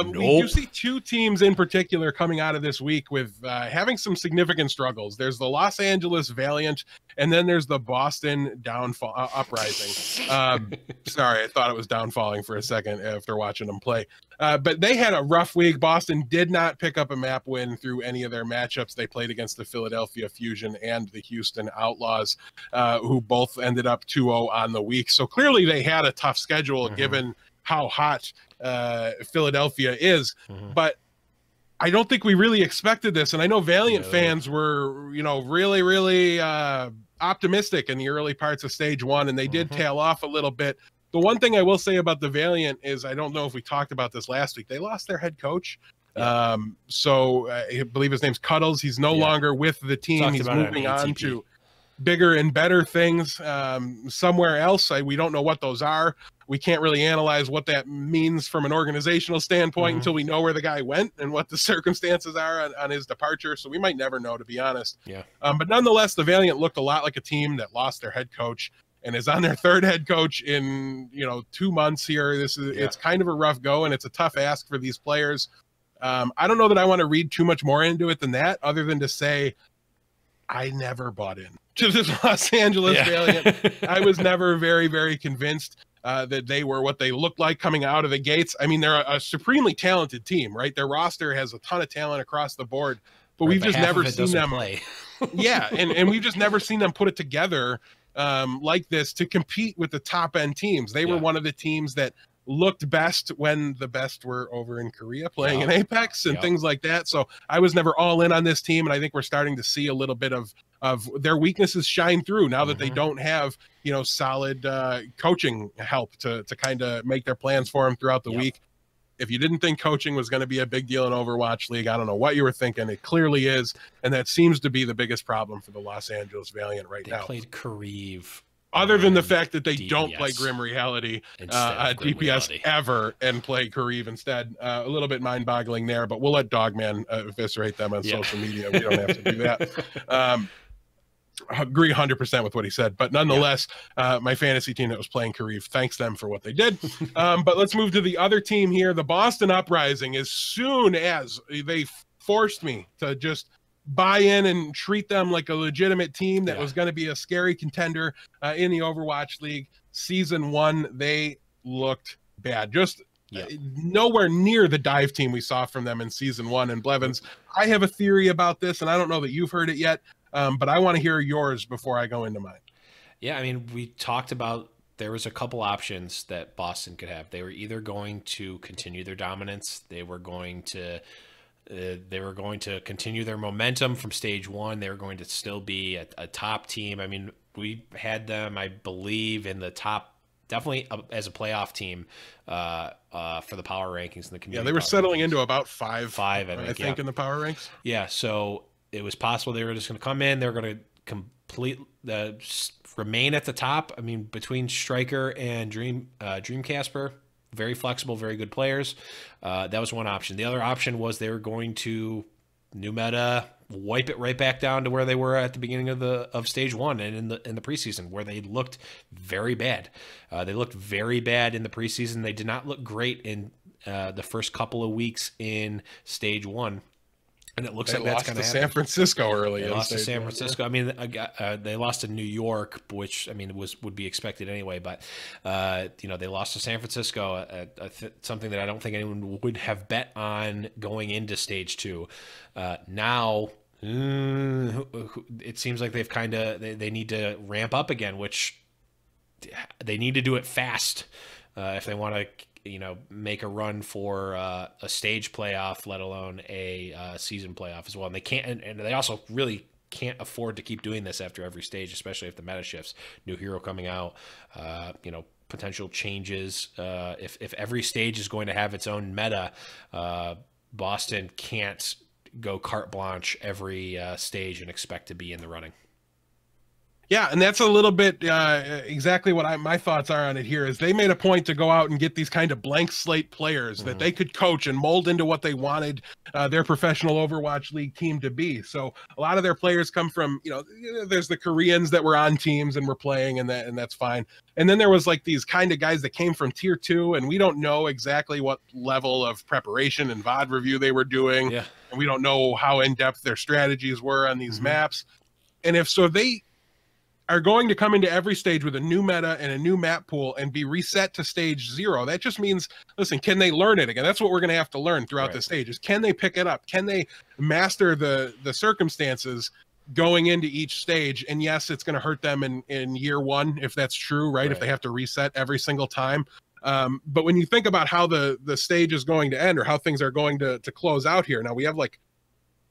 we do see two teams in particular coming out of this week with having some significant struggles. There's the Los Angeles Valiant, and then there's the Boston Uprising. Sorry, I thought it was downfalling for a second after watching them play. But they had a rough week. Boston did not pick up a map win through any of their matchups. They played against the Philadelphia Fusion and the Houston Outlaws, who both ended up 2-0 on the week. So clearly they had a tough schedule given how hot Philadelphia is. But I don't think we really expected this. And I know Valiant fans were, really, really optimistic in the early parts of stage one, and they did tail off a little bit. The one thing I will say about the Valiant is, I don't know if we talked about this last week, they lost their head coach. So I believe his name's Cuddles. He's no longer with the team. He's moving on to bigger and better things somewhere else. We don't know what those are. We can't really analyze what that means from an organizational standpoint until we know where the guy went and what the circumstances are on his departure. So we might never know, to be honest. But nonetheless, the Valiant looked a lot like a team that lost their head coach and is on their third head coach in 2 months here. It's kind of a rough go, and it's a tough ask for these players. I don't know that I want to read too much more into it than that, other than to say I never bought in to this Los Angeles Valiant. I was never very, very convinced that they were what they looked like coming out of the gates. I mean, they're a supremely talented team, right? Their roster has a ton of talent across the board, but we've just never seen them play. and we've just never seen them put it together like this to compete with the top end teams. They were one of the teams that looked best when the best were over in Korea playing in Yep. Apex and Yep. things like that. So I was never all in on this team, and I think we're starting to see a little bit of their weaknesses shine through now that they don't have, you know, solid coaching help to kind of make their plans for them throughout the week. If you didn't think coaching was going to be a big deal in Overwatch League, I don't know what you were thinking. It clearly is, and that seems to be the biggest problem for the Los Angeles Valiant right now. They played Kareev. Other than the fact that they DPS don't play Grim Reality instead of Grim DPS Reality. ever and play Kareev instead. A little bit mind-boggling there, but we'll let Dogman eviscerate them on social media. We don't have to do that. Agree 100% with what he said, but nonetheless, my fantasy team that was playing Kareev, thanks them for what they did. But let's move to the other team here, the Boston Uprising. As soon as they forced me to just buy in and treat them like a legitimate team that was going to be a scary contender in the Overwatch League, Season 1, they looked bad. Just nowhere near the dive team we saw from them in Season 1. And Blevins, I have a theory about this, and I don't know that you've heard it yet, but I want to hear yours before I go into mine. Yeah, I mean, we talked about there was a couple options that Boston could have. They were either going to continue their dominance, they were going to continue their momentum from stage 1. They were going to still be a top team. I mean, we had them, I believe, in the top, definitely as a playoff team for the power rankings in the community. Yeah, they were settling rankings. into about five, I think in the power ranks. Yeah, so it was possible they were just going to come in. They were going to complete remain at the top. I mean, between Striker and Dreamcasper, very flexible, very good players. That was one option. The other option was they were going to new meta, wipe it right back down to where they were at the beginning of stage 1 and in the preseason, where they looked very bad. They looked very bad in the preseason. They did not look great in the first couple of weeks in stage 1. And it looks like that's going to happen. San Francisco early. They lost to San Francisco. I mean, they lost to New York, which I mean would be expected anyway. But you know, they lost to San Francisco, something that I don't think anyone would have bet on going into stage 2. Now it seems like they've kind of they need to ramp up again, which they need to do it fast if they want to, you know, make a run for a stage playoff, let alone a season playoff as well. And they can't, and they also really can't afford to keep doing this after every stage, especially if the meta shifts. New hero coming out, you know, potential changes. If every stage is going to have its own meta, Boston can't go carte blanche every stage and expect to be in the running. Yeah, and that's a little bit exactly what my thoughts are on it here. Is they made a point to go out and get these kind of blank slate players that they could coach and mold into what they wanted their professional Overwatch League team to be. So a lot of their players come from, you know, there's the Koreans that were on teams and were playing, and that's fine. And then there was like these kind of guys that came from tier 2, and we don't know exactly what level of preparation and VOD review they were doing, and we don't know how in depth their strategies were on these maps. And if they are going to come into every stage with a new meta and a new map pool and be reset to stage 0. That just means, listen, can they learn it again? That's what we're going to have to learn throughout the stages. Can they pick it up? Can they master the circumstances going into each stage? And yes, it's going to hurt them in year 1 if that's true, right? If they have to reset every single time. But when you think about how the stage is going to end, or how things are going to close out here, now we have like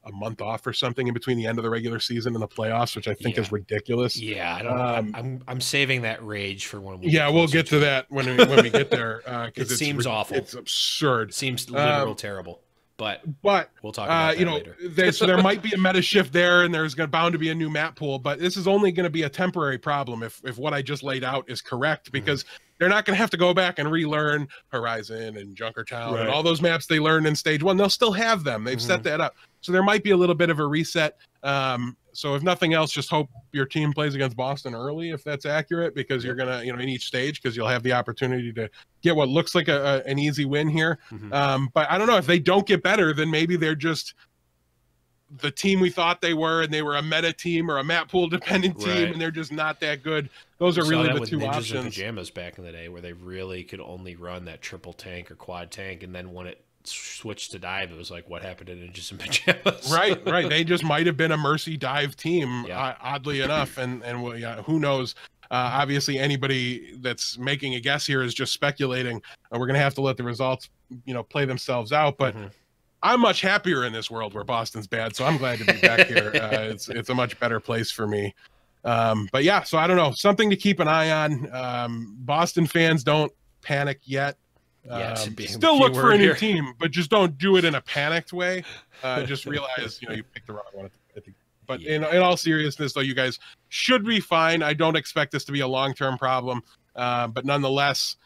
a month off or something in between the end of the regular season and the playoffs, which I think is ridiculous. Yeah, I don't know. I'm saving that rage for when we we'll get to that when we get there. It seems awful. It's absurd. It seems literal terrible. But we'll talk about that later. So there might be a meta shift there, and there's bound to be a new map pool. But this is only going to be a temporary problem if what I just laid out is correct, because they're not going to have to go back and relearn Horizon and Junkertown and all those maps they learned in stage 1. They'll still have them. They've set that up. So there might be a little bit of a reset. So if nothing else, just hope your team plays against Boston early, if that's accurate, because you're going to, in each stage, because you'll have the opportunity to get what looks like an easy win here. But I don't know, if they don't get better, then maybe they're just the team we thought they were, and they were a meta team or a map pool dependent team, and they're just not that good. Those are really the two options. Ninjas and Pajamas back in the day, where they really could only run that triple tank or quad tank, and then when it switched to dive, it was like, what happened to Ninjas and Pajamas? Right. They just might have been a Mercy dive team, oddly enough, and who knows. Obviously, anybody that's making a guess here is just speculating. We're going to have to let the results, play themselves out. But I'm much happier in this world where Boston's bad, so I'm glad to be back here. It's a much better place for me. But yeah, so I don't know, something to keep an eye on. Boston fans, don't panic yet. Still look for a new team, but just don't do it in a panicked way. Just realize, you picked the wrong one But in all seriousness, though, you guys should be fine. I don't expect this to be a long-term problem. But nonetheless,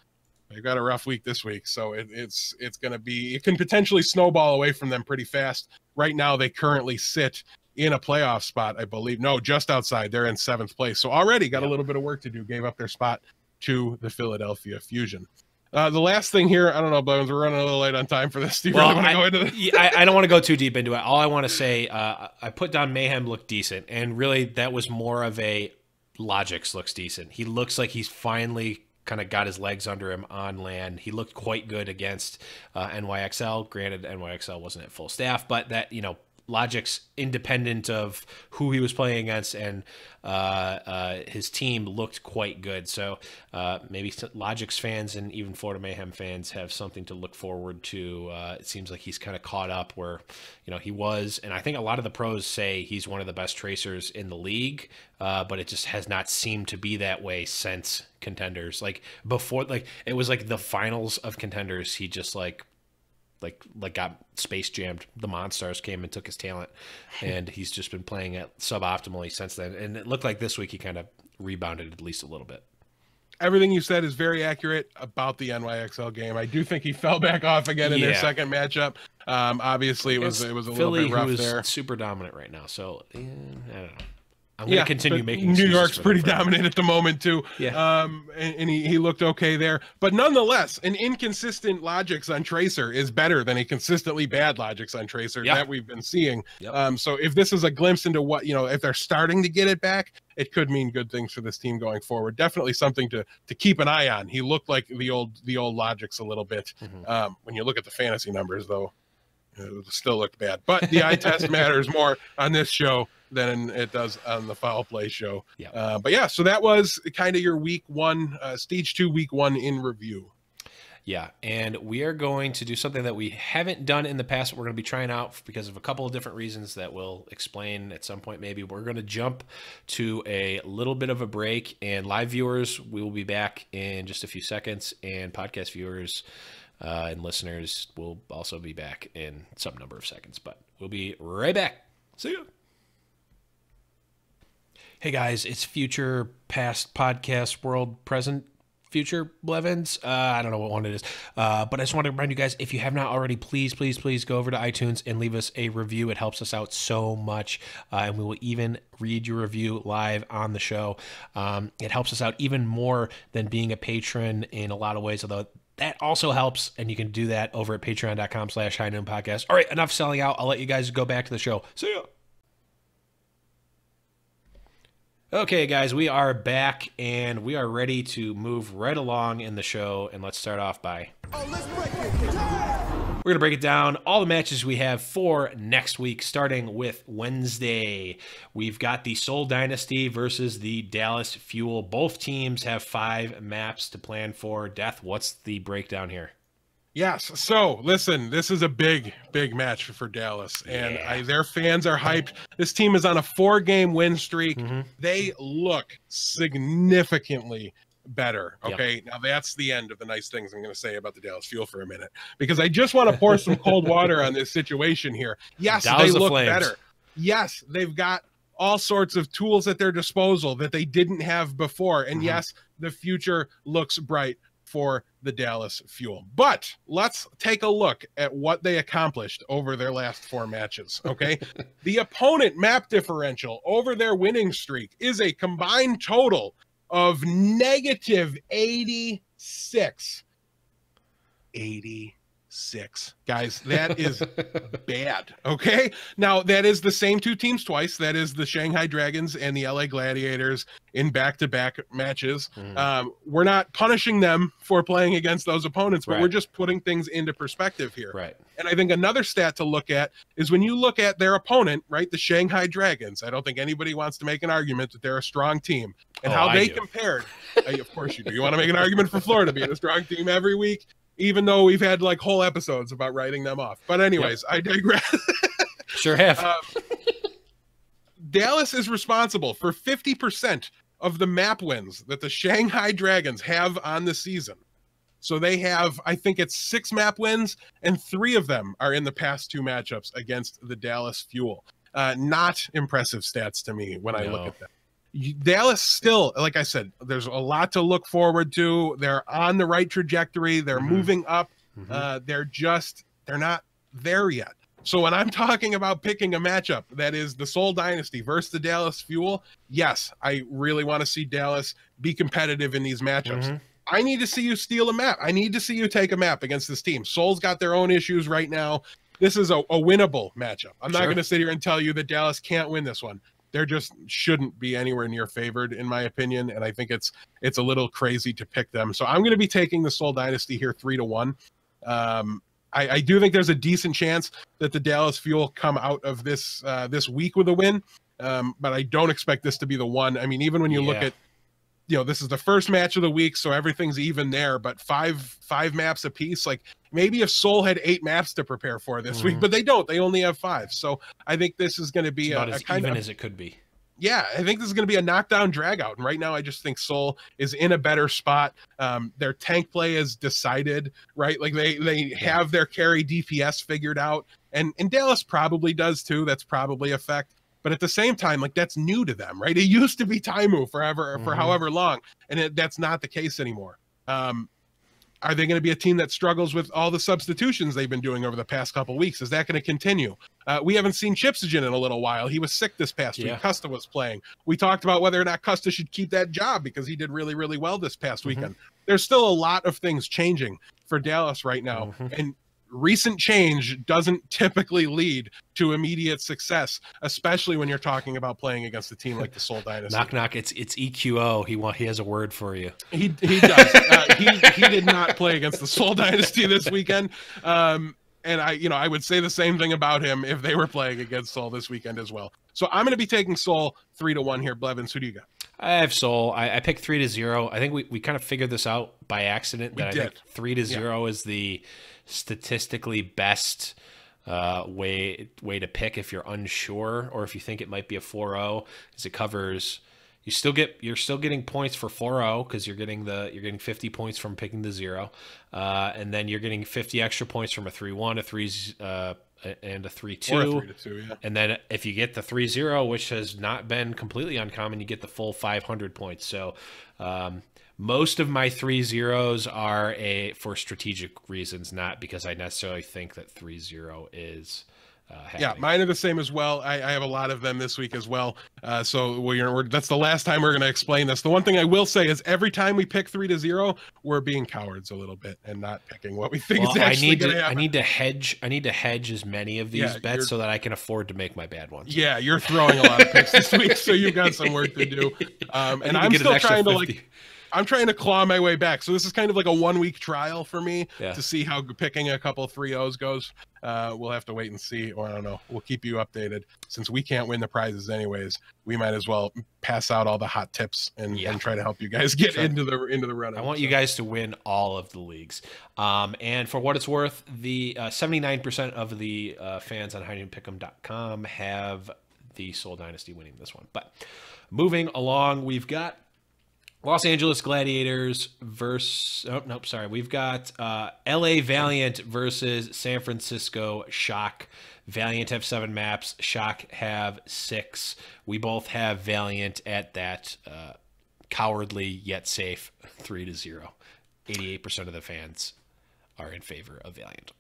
they've got a rough week this week. So it's going to be, it can potentially snowball away from them pretty fast. Right now, they currently sit in a playoff spot, I believe. No, just outside. They're in 7th place. So already got a little bit of work to do. Gave up their spot to the Philadelphia Fusion. The last thing here, I don't know, Blevins, we're running a little late on time for this. Do you really want to go into this? I don't want to go too deep into it. All I want to say, I put down Mayhem looked decent, and really that was more of a Logix looks decent. He looks like he's finally kind of got his legs under him on land. He looked quite good against NYXL. Granted, NYXL wasn't at full staff, but that, Logix, independent of who he was playing against, and his team looked quite good. So maybe Logix fans and even Florida Mayhem fans have something to look forward to. It seems like he's kind of caught up where, he was, and I think a lot of the pros say he's one of the best tracers in the league, but it just has not seemed to be that way since Contenders. Like before, like it was like the finals of Contenders, he just like got space jammed. The Monstars came and took his talent, and he's just been playing it suboptimally since then. And it looked like this week he kind of rebounded at least a little bit. Everything you said is very accurate about the NYXL game. I do think he fell back off again in their second matchup. Obviously, it was a little bit rough there. Super dominant right now, so I don't know. I'm going to continue making New York's pretty dominant at the moment too. Yeah. And he looked okay there, but nonetheless, an inconsistent Logix on Tracer is better than a consistently bad Logix on Tracer that we've been seeing. Yep. So if this is a glimpse into what, if they're starting to get it back, it could mean good things for this team going forward. Definitely something to keep an eye on. He looked like the old Logix a little bit. When you look at the fantasy numbers, though, it still looked bad. But the eye test matters more on this show than it does on the Foul Play show. But yeah, so that was kind of your week 1, stage 2, week 1 in review. Yeah, and we are going to do something that we haven't done in the past. We're going to be trying out because of a couple of different reasons that we'll explain at some point. Maybe we're going to jump to a little bit of a break, and live viewers, we will be back in just a few seconds, and podcast viewers and listeners will also be back in some number of seconds, but we'll be right back. See ya. Hey guys, it's future, past, podcast, world, present, future Blevins. I don't know what one it is, but I just want to remind you guys, if you have not already, please go over to iTunes and leave us a review. It helps us out so much, and we will even read your review live on the show. It helps us out even more than being a patron in a lot of ways, although that also helps, and you can do that over at patreon.com/High Noon Podcast. All right, enough selling out. I'll let you guys go back to the show. See ya. Okay, guys, we are back, and we are ready to move right along in the show, and let's start off by... We're going to break it down, all the matches we have for next week, starting with Wednesday. We've got the Seoul Dynasty versus the Dallas Fuel. Both teams have 5 maps to plan for. Death, what's the breakdown here? Yes. So listen, this is a big match for Dallas, and their fans are hyped. This team is on a 4-game win streak. They look significantly better. Okay. Now that's the end of the nice things I'm going to say about the Dallas Fuel for a minute, because I just want to pour some cold water on this situation here. Yes, they look better. Yes, they've got all sorts of tools at their disposal that they didn't have before. And yes, the future looks bright for the Dallas Fuel. But let's take a look at what they accomplished over their last 4 matches, okay? The opponent map differential over their winning streak is a combined total of negative 86. 86. 6. Guys, that is bad. Okay. Now, that is the same 2 teams twice. That is the Shanghai Dragons and the LA Gladiators in back-to-back matches. We're not punishing them for playing against those opponents, but we're just putting things into perspective here. Right. And I think another stat to look at is when you look at their opponent, right, the Shanghai Dragons. I don't think anybody wants to make an argument that they're a strong team. And how they compared. Of course you do. You want to make an argument for Florida being a strong team every week, even though we've had like whole episodes about writing them off. But anyways, I digress. Sure have. Dallas is responsible for 50% of the map wins that the Shanghai Dragons have on the season. So they have, I think it's 6 map wins, and 3 of them are in the past 2 matchups against the Dallas Fuel. Not impressive stats to me when I look at them. Dallas still, like I said, there's a lot to look forward to. They're on the right trajectory. They're moving up. They're not there yet. So when I'm talking about picking a matchup that is the Seoul Dynasty versus the Dallas Fuel, yes, I really want to see Dallas be competitive in these matchups. I need to see you steal a map. I need to see you take a map against this team. Seoul's got their own issues right now. This is a winnable matchup. I'm not going to sit here and tell you that Dallas can't win this one. They're just shouldn't be anywhere near favored, in my opinion, and I think it's a little crazy to pick them. So I'm going to be taking the Seoul Dynasty here 3-1. I do think there's a decent chance that the Dallas Fuel come out of this week with a win, but I don't expect this to be the one. I mean, even when you look at, this is the first match of the week, so everything's even there, but five maps apiece. Like maybe if Seoul had 8 maps to prepare for this week, but they don't. They only have 5. So I think this is going to be about as even as it could be. Yeah, I think this is going to be a knockdown drag out. And right now, I just think Seoul is in a better spot. Their tank play is decided, right? Like they have their carry DPS figured out, and Dallas probably does too. That's probably a fact. But at the same time, like that's new to them, right? It used to be Taimu for however long, and that's not the case anymore. Are they going to be a team that struggles with all the substitutions they've been doing over the past couple weeks? Is that going to continue? We haven't seen Chipsgen in a little while. He was sick this past week. Custa was playing. We talked about whether or not Custa should keep that job because he did really, really well this past weekend. There's still a lot of things changing for Dallas right now. And recent change doesn't typically lead to immediate success, especially when you're talking about playing against a team like the Seoul Dynasty. Knock knock, it's EQO. He has a word for you. He does. He did not play against the Seoul Dynasty this weekend. And I would say the same thing about him if they were playing against Seoul this weekend as well. So I'm going to be taking Seoul 3-1 here. Blevins, who do you got? I have Seoul. I picked 3-0. I think we kind of figured this out by accident. I think 3-0 is the statistically best way to pick if you're unsure, or if you think it might be a 4-0, because it covers. You're still getting points for 4-0 because you're getting 50 points from picking the 0, and then you're getting 50 extra points from a 3-1, a 3 and a 3-2, and then if you get the 3-0, which has not been completely uncommon, you get the full 500 points. So most of my 3-0s are for strategic reasons, not because I necessarily think that 3-0 is happening. Yeah, mine are the same as well. I have a lot of them this week as well. So that's the last time we're going to explain this. The one thing I will say is every time we pick 3-0, we're being cowards a little bit and not picking what we think is actually going to happen. I need to hedge as many of these bets so that I can afford to make my bad ones. Yeah, you're throwing a lot of picks this week, so you've got some work to do. And I'm still trying to I'm trying to claw my way back. So this is kind of like a 1-week trial for me to see how picking a couple 3-0s goes. We'll have to wait and see, or I don't know. We'll keep you updated. Since we can't win the prizes anyways, we might as well pass out all the hot tips and try to help you guys get into the run. I want you guys to win all of the leagues. And for what it's worth, the 79% of the fans on hidingpick'em.com have the Seoul Dynasty winning this one. But moving along, we've got Los Angeles Gladiators versus we've got LA Valiant versus San Francisco Shock. Valiant have 7 maps, Shock have 6. We both have Valiant at that cowardly yet safe 3-0. 88% of the fans are in favor of Valiant.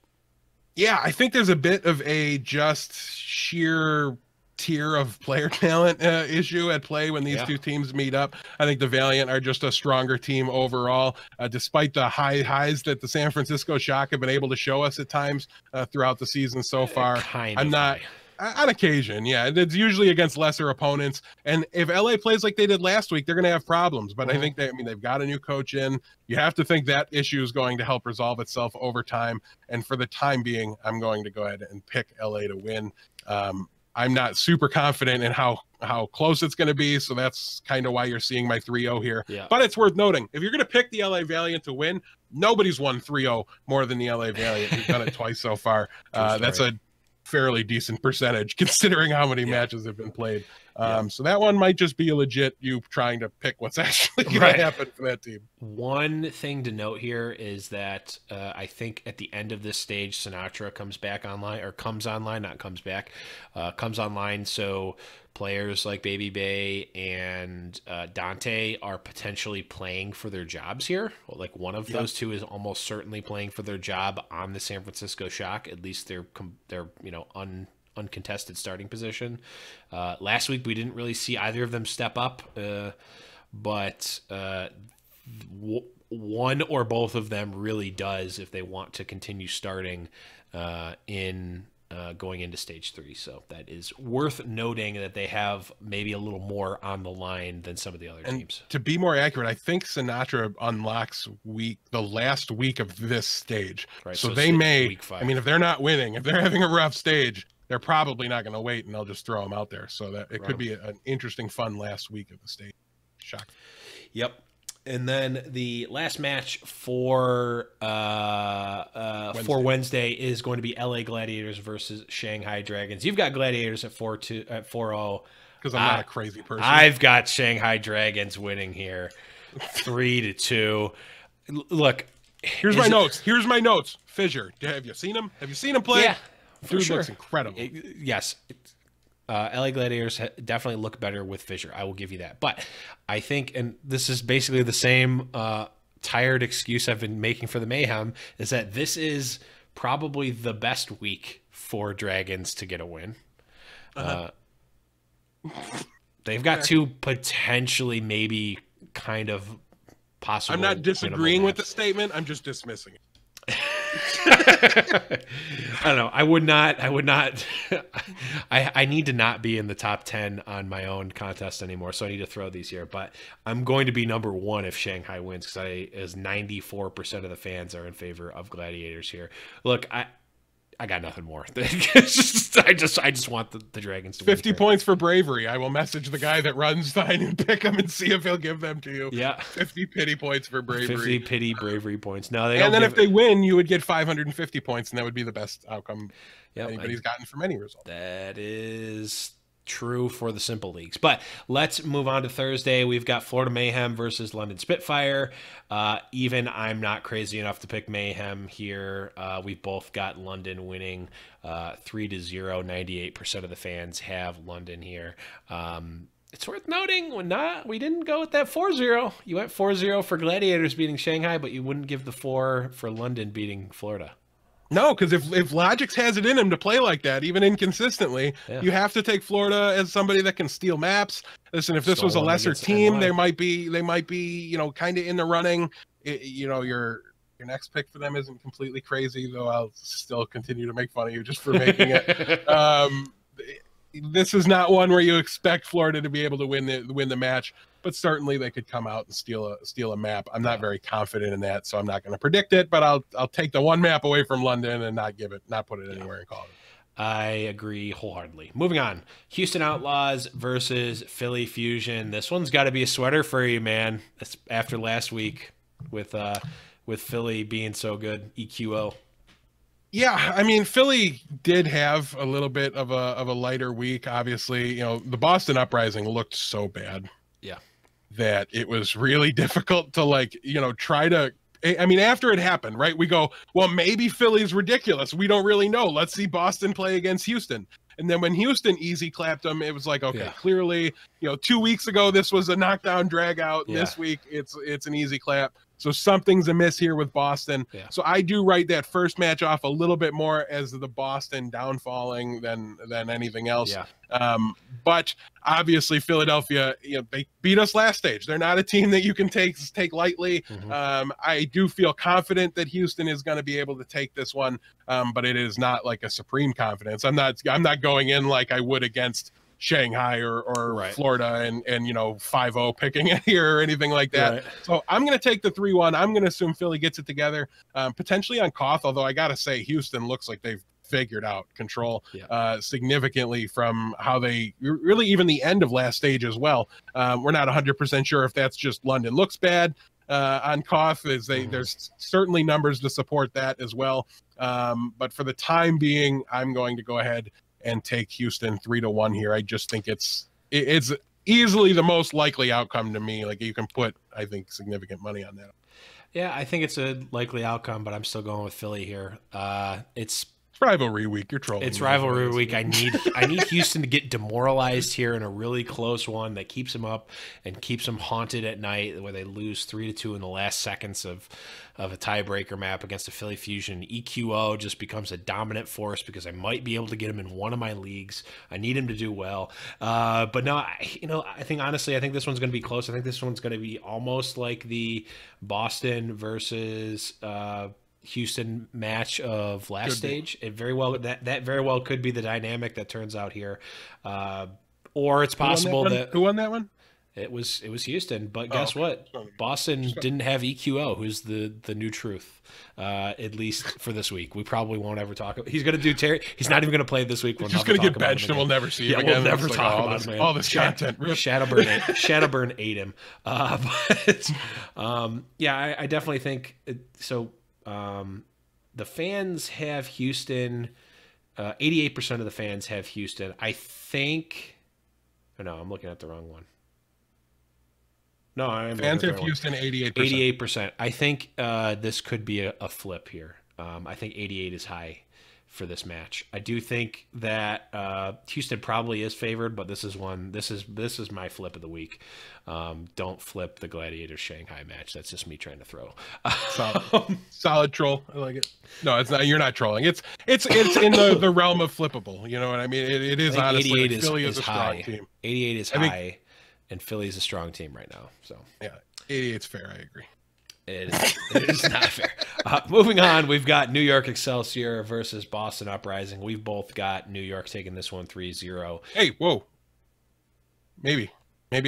Yeah, I think there's a bit of a just sheer tier of player talent issue at play when these two teams meet up. I think the Valiant are just a stronger team overall, despite the highs that the San Francisco Shock have been able to show us at times throughout the season so far. I'm not. On occasion, yeah. It's usually against lesser opponents. And if LA plays like they did last week, they're going to have problems. But I think they've got a new coach in. You have to think that issue is going to help resolve itself over time. And for the time being, I'm going to go ahead and pick LA to win. I'm not super confident in how close it's going to be. So that's kind of why you're seeing my 3-0 here. Yeah. But it's worth noting, if you're going to pick the LA Valiant to win, nobody's won 3-0 more than the LA Valiant. We've done it twice so far. That's a fairly decent percentage considering how many matches have been played. So that one might just be a legit you trying to pick what's actually going to happen for that team. One thing to note here is that I think at the end of this stage, Sinatra comes back online, or comes online, not comes back, comes online. So players like Baby Bay and Dante are potentially playing for their jobs here. Like one of those two is almost certainly playing for their job on the San Francisco Shock. At least they're uncontested starting position. Last week we didn't really see either of them step up, but one or both of them really does if they want to continue starting in going into stage 3. So that is worth noting that they have maybe a little more on the line than some of the other teams. To be more accurate, I think Sinatra unlocks the last week of this stage. Right, so they may, week 5. I mean, if they're not winning, if they're having a rough stage, they're probably not going to wait and they'll just throw them out there. So that it could be an interesting, fun last week of the stage. Shock. Yep. And then the last match for Wednesday is going to be LA Gladiators versus Shanghai Dragons. You've got Gladiators at 4-0. Because I'm not a crazy person. I've got Shanghai Dragons winning here, 3-2. Look, here's my notes. Fissure. Have you seen him? Have you seen him play? Yeah, Dude looks incredible. Yes. LA Gladiators definitely look better with Fissure. I will give you that. But I think, and this is basically the same tired excuse I've been making for the Mayhem, is that this is probably the best week for Dragons to get a win. They've got two potentially maybe kind of possible. I'm not disagreeing with the statement. I'm just dismissing it. I don't know. I would not. I need to not be in the top 10 on my own contest anymore, so I need to throw these here. But I'm going to be number 1 if Shanghai wins, because as 94% of the fans are in favor of Gladiators here. Look, I got nothing more. I just want the Dragons to 50 points for bravery. I will message the guy that runs Vine and pick him and see if he'll give them to you. Yeah. 50 pity points for bravery. 50 bravery points. No, and then if they win, you would get 550 points, and that would be the best outcome anybody's gotten from any result. That is true for the simple leagues. But let's move on to Thursday. We've got Florida Mayhem versus London Spitfire. Even I'm not crazy enough to pick Mayhem here. We've both got London winning 3-0. 98% of the fans have London here. It's worth noting we didn't go with that 4-0. You went 4-0 for Gladiators beating Shanghai, but you wouldn't give the 4 for London beating Florida. No, because if Logix has it in him to play like that, even inconsistently, you have to take Florida as somebody that can steal maps. Listen, if this was a lesser team, they might be, kind of in the running. Your next pick for them isn't completely crazy, though I'll still continue to make fun of you just for making it. This is not one where you expect Florida to be able to win the match, but certainly they could come out and steal a map. I'm not very confident in that, so I'm not going to predict it, but I'll take the one map away from London and not put it anywhere and call it. I agree wholeheartedly. Moving on, Houston Outlaws versus Philly Fusion. This one's got to be a sweater for you, man. That's after last week with Philly being so good. EQO. Yeah, I mean, Philly did have a little bit of a lighter week. Obviously, the Boston Uprising looked so bad. Yeah. That it was really difficult to try to. I mean, after it happened, right? We go, well, maybe Philly's ridiculous. We don't really know. Let's see Boston play against Houston. And then when Houston easy clapped them, it was like, okay, clearly, 2 weeks ago this was a knockdown drag out. Yeah. This week it's an easy clap. So something's amiss here with Boston. Yeah. So I do write that first match off a little bit more as the Boston downfalling than anything else. Yeah. But obviously Philadelphia, they beat us last stage. They're not a team that you can take lightly. I do feel confident that Houston is going to be able to take this one, but it is not like a supreme confidence. I'm not going in like I would against Shanghai or right. Florida and 5-0 picking it here or anything like that. Right. So I'm going to take the 3-1. I'm going to assume Philly gets it together, potentially on Koth, although I got to say Houston looks like they've figured out control significantly from how they really even the end of last stage as well. We're not 100% sure if that's just London looks bad on Koth. There's certainly numbers to support that as well. But for the time being, I'm going to go ahead and take Houston 3-1 here. I just think it's easily the most likely outcome to me. Like you can put, I think, significant money on that. Yeah, I think it's a likely outcome, but I'm still going with Philly here. It's rivalry week. You're trolling. It's rivalry week. I need Houston to get demoralized here in a really close one that keeps them up and keeps them haunted at night, where they lose 3-2 in the last seconds of a tiebreaker map against a Philly Fusion. EQO just becomes a dominant force because I might be able to get him in one of my leagues. I need him to do well. But no, I think honestly, I think this one's going to be close. I think this one's going to be almost like the Boston versus Houston match of last stage. It very well that very well could be the dynamic that turns out here, or it's possible that who won that one? It was Houston, but guess what? Boston didn't have EQO, who's the new truth, at least for this week. We probably won't ever talk about. He's going to do Terry. He's not even going to play this week. We're just going to get benched, and we'll never see him again. We'll never talk about him. All this content. Shadowburn ate him. I definitely think so. The fans have Houston. 88% of the fans have Houston. I think. Oh, no, I'm looking at the wrong one. No, I'm fans have Houston 88%. 88%. I think this could be a flip here. I think 88 is high for this match. I do think that Houston probably is favored, but this is my flip of the week. Don't flip the Gladiators Shanghai match. That's just me trying to throw. Solid troll. I like it. No, it's not. You're not trolling. It's in the realm of flippable. You know what I mean? It is honestly. 88 Philly is a high. strong team. 88 is high, and Philly is a strong team right now. So yeah, 88's fair. I agree. It is not fair. Moving on, we've got New York Excelsior versus Boston Uprising. We've both got New York taking this one 3-0. Hey, whoa. Maybe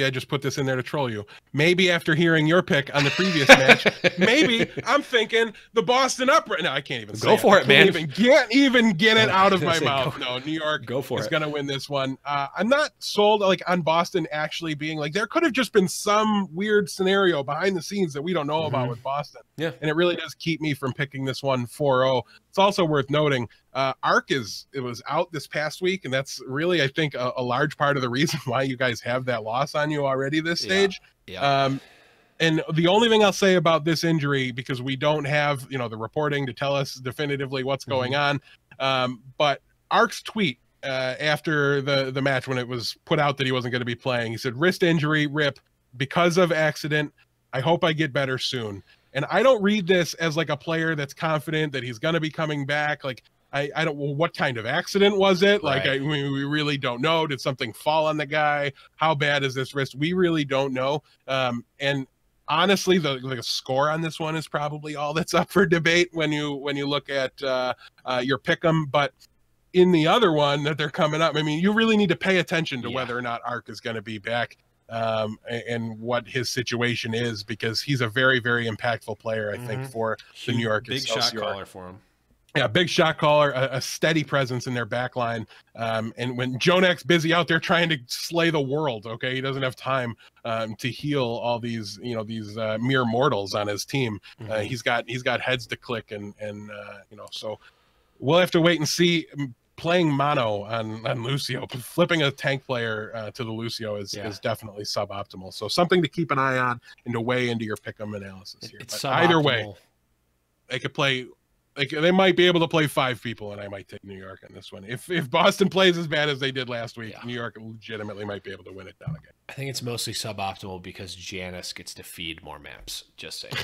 I just put this in there to troll you. Maybe after hearing your pick on the previous match, maybe I'm thinking the Boston Uprising. No, I can't even say Go for it, man. Can't even get it out of my mouth. No, New York is going to win this one. I'm not sold on Boston actually being there could have just been some weird scenario behind the scenes that we don't know about with Boston. Yeah. And it really does keep me from picking this one 4-0. It's also worth noting Arc was out this past week, and that's really, I think, a large part of the reason why you guys have that loss on you already this stage. Yeah. And the only thing I'll say about this injury, because we don't have the reporting to tell us definitively what's going on, but Arc's tweet after the match when it was put out that he wasn't going to be playing, he said, "Wrist injury, rip, because of accident. I hope I get better soon." And I don't read this as a player that's confident that he's going to be coming back. I don't. Well, what kind of accident was it? Right. We really don't know. Did something fall on the guy? How bad is this wrist? We really don't know. And honestly, the score on this one is probably all that's up for debate when you look at your pick'em. But in the other one that they're coming up, I mean, you really need to pay attention to whether or not Arc is going to be back. And what his situation is, because he's a very, very impactful player, I think, for the New York Excelsior. Big shot caller for him. Yeah, big shot caller, a steady presence in their back line. And when Jonak's busy out there trying to slay the world, okay, he doesn't have time to heal all these, these mere mortals on his team. He's got heads to click, and so we'll have to wait and see. Playing mono on Lucio, flipping a tank player to the Lucio is definitely suboptimal. So something to keep an eye on and to weigh into your pick'em analysis here. But either way, they could play Like they might be able to play 5 people, and I might take New York on this one. If Boston plays as bad as they did last week, New York legitimately might be able to win it down again. I think it's mostly suboptimal because Janice gets to feed more maps. Just saying.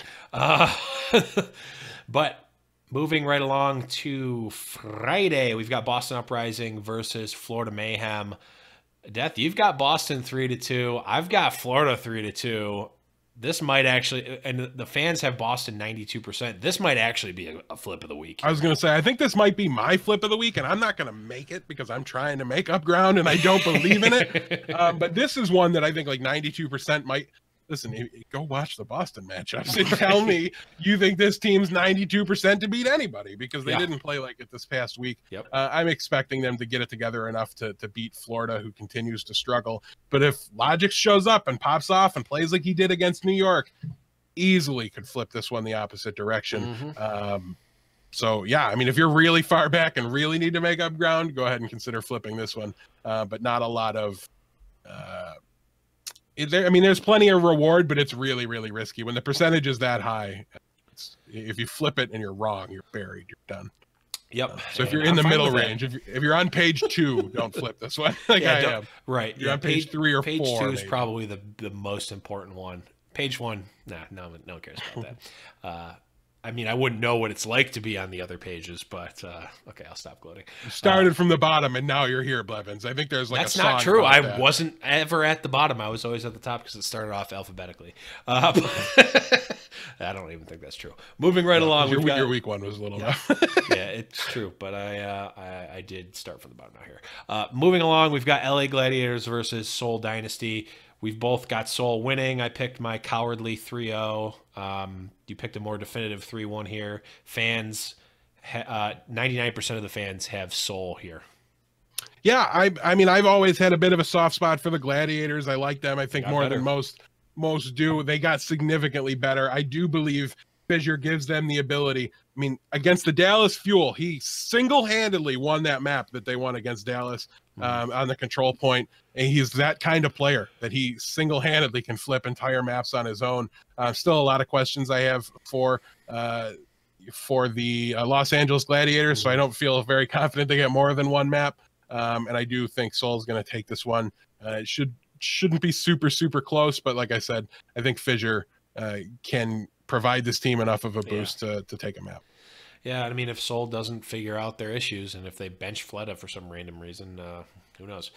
But moving right along to Friday, we've got Boston Uprising versus Florida Mayhem. Death, you've got Boston 3-2. I've got Florida 3-2. This might actually, and the fans have Boston 92%. This might actually be a flip of the week. I was going to say, I think this might be my flip of the week, and I'm not going to make it because I'm trying to make up ground and I don't believe in it. But this is one that I think like 92% might. Listen, go watch the Boston matchups and tell me you think this team's 92% to beat anybody because they didn't play like it this past week. Yep. I'm expecting them to get it together enough to beat Florida, who continues to struggle. But if Logic shows up and pops off and plays like he did against New York, easily could flip this one the opposite direction. So, yeah, I mean, if you're really far back and really need to make up ground, go ahead and consider flipping this one. But not a lot of... there's plenty of reward, but it's really, really risky. When the percentage is that high, if you flip it and you're wrong, you're buried. You're done. Yep. So if you're in the middle range, if you're on page 2, don't flip this one. Like I am. Right. You're on page 3 or 4. Page 2 is probably the most important one. Page 1, no one cares about that. I mean, I wouldn't know what it's like to be on the other pages, but okay, I'll stop gloating. You started from the bottom, and now you're here, Blevins. I think there's like that's a song not true. about I that. wasn't ever at the bottom. I was always at the top because it started off alphabetically. I don't even think that's true. Moving right along, your week one was a little rough. Yeah, it's true, but I did start from the bottom out here. Moving along, we've got LA Gladiators versus Seoul Dynasty. We've both got Seoul winning. I picked my cowardly 3-0. You picked a more definitive 3-1 here. Fans, 99% of the fans have Seoul here. Yeah, I mean, I've always had a bit of a soft spot for the Gladiators. I like them, I think, more than most do. They got significantly better. I do believe Fissure gives them the ability. I mean, against the Dallas Fuel, he single-handedly won that map that they won against Dallas on the control point. And he's that kind of player that he single-handedly can flip entire maps on his own. Still a lot of questions I have for the Los Angeles Gladiators, so I don't feel very confident they get more than one map. And I do think Seoul's going to take this one. It shouldn't be super, super close, but like I said, I think Fissure can provide this team enough of a boost to take a map. Yeah, I mean, if Seoul doesn't figure out their issues, and if they bench Fleta for some random reason, who knows?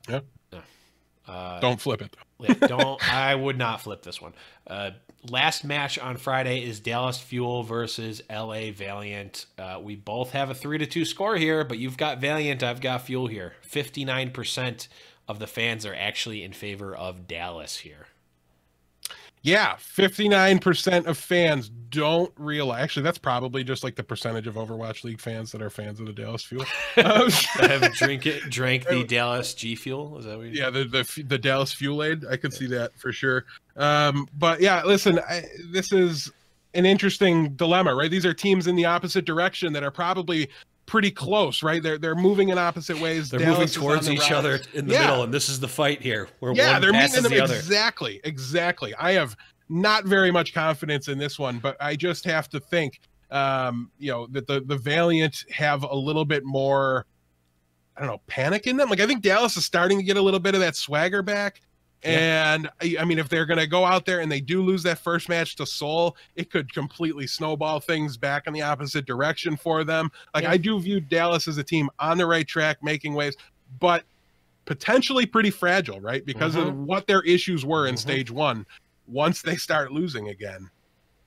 Yeah. Don't flip it. I would not flip this one. Last match on Friday is Dallas Fuel versus LA Valiant. We both have a 3-2 score here, but you've got Valiant, I've got Fuel here. 59% of the fans are actually in favor of Dallas here. Yeah, 59% of fans don't realize. Actually, that's probably just like the percentage of Overwatch League fans that are fans of the Dallas Fuel. Have drank the Dallas G Fuel. Is that what you the Dallas Fuel Aid. I could see that for sure. But yeah, listen, this is an interesting dilemma, right? These are teams in the opposite direction that are probably pretty close, right? They're moving in opposite ways. They're moving towards each other in the middle, and this is the fight here where one they're passes meeting them the other. Exactly. I have not very much confidence in this one, but I just have to think, that the Valiant have a little bit more, I don't know, panic in them. Like I think Dallas is starting to get a little bit of that swagger back. And I mean, if they're going to go out there and they do lose that first match to Seoul, it could completely snowball things back in the opposite direction for them. Like I do view Dallas as a team on the right track, making waves, but potentially pretty fragile, right? Because of what their issues were in stage 1. Once they start losing again,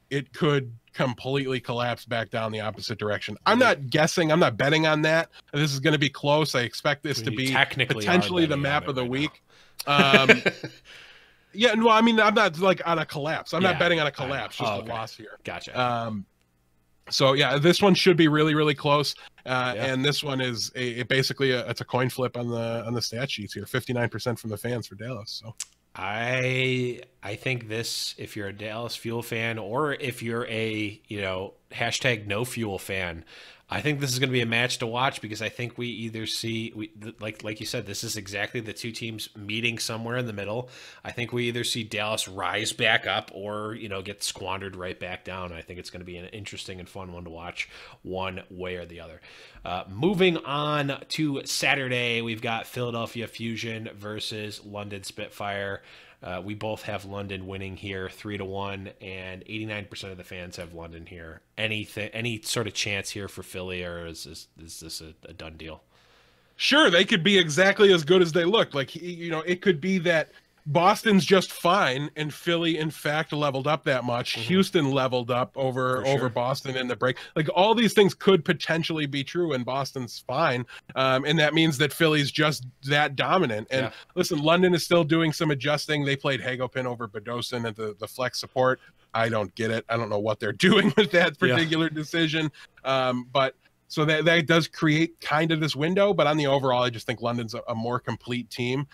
it could completely collapse back down the opposite direction. I'm not guessing. I'm not betting on that. This is going to be close. I expect this to be potentially the map of the week. Yeah, no, I mean, I'm not like on a collapse. I'm not betting on a collapse, just a loss here. Gotcha. So yeah, this one should be really, really close. And this one is basically it's a coin flip on the stat sheets here. 59% from the fans for Dallas. So I think this, if you're a Dallas Fuel fan or if you're a, hashtag no fuel fan, I think this is going to be a match to watch because I think we either see, like you said, this is exactly the two teams meeting somewhere in the middle. I think we either see Dallas rise back up or, get squandered right back down. I think it's going to be an interesting and fun one to watch one way or the other. Moving on to Saturday, we've got Philadelphia Fusion versus London Spitfire. We both have London winning here 3-1, and 89% of the fans have London here. Any sort of chance here for Philly, or is this a done deal? Sure, they could be exactly as good as they look. Like, it could be that Boston's just fine, and Philly, in fact, leveled up that much. Mm-hmm. Houston leveled up over Boston in the break. Like, all these things could potentially be true, and Boston's fine. And that means that Philly's just that dominant. And listen, London is still doing some adjusting. They played Hagopin over Bedosin at the flex support. I don't get it. I don't know what they're doing with that particular decision. But so that does create kind of this window, but on the overall, I just think London's a more complete team,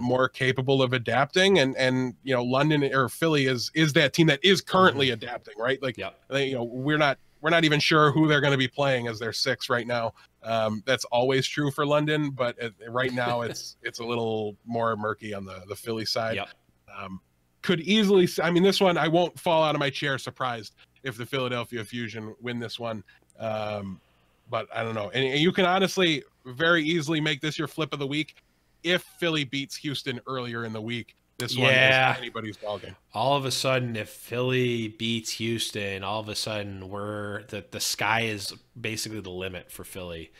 more capable of adapting, and London or Philly is that team that is currently adapting, right? Like, we're not even sure who they're going to be playing as their 6 right now. That's always true for London, but right now it's a little more murky on the Philly side. Yep. Could easily, I mean, this one I won't fall out of my chair surprised if the Philadelphia Fusion win this one. But I don't know. And you can honestly very easily make this your flip of the week if Philly beats Houston earlier in the week. This one is anybody's ballgame. All of a sudden, if Philly beats Houston, all of a sudden the sky is basically the limit for Philly.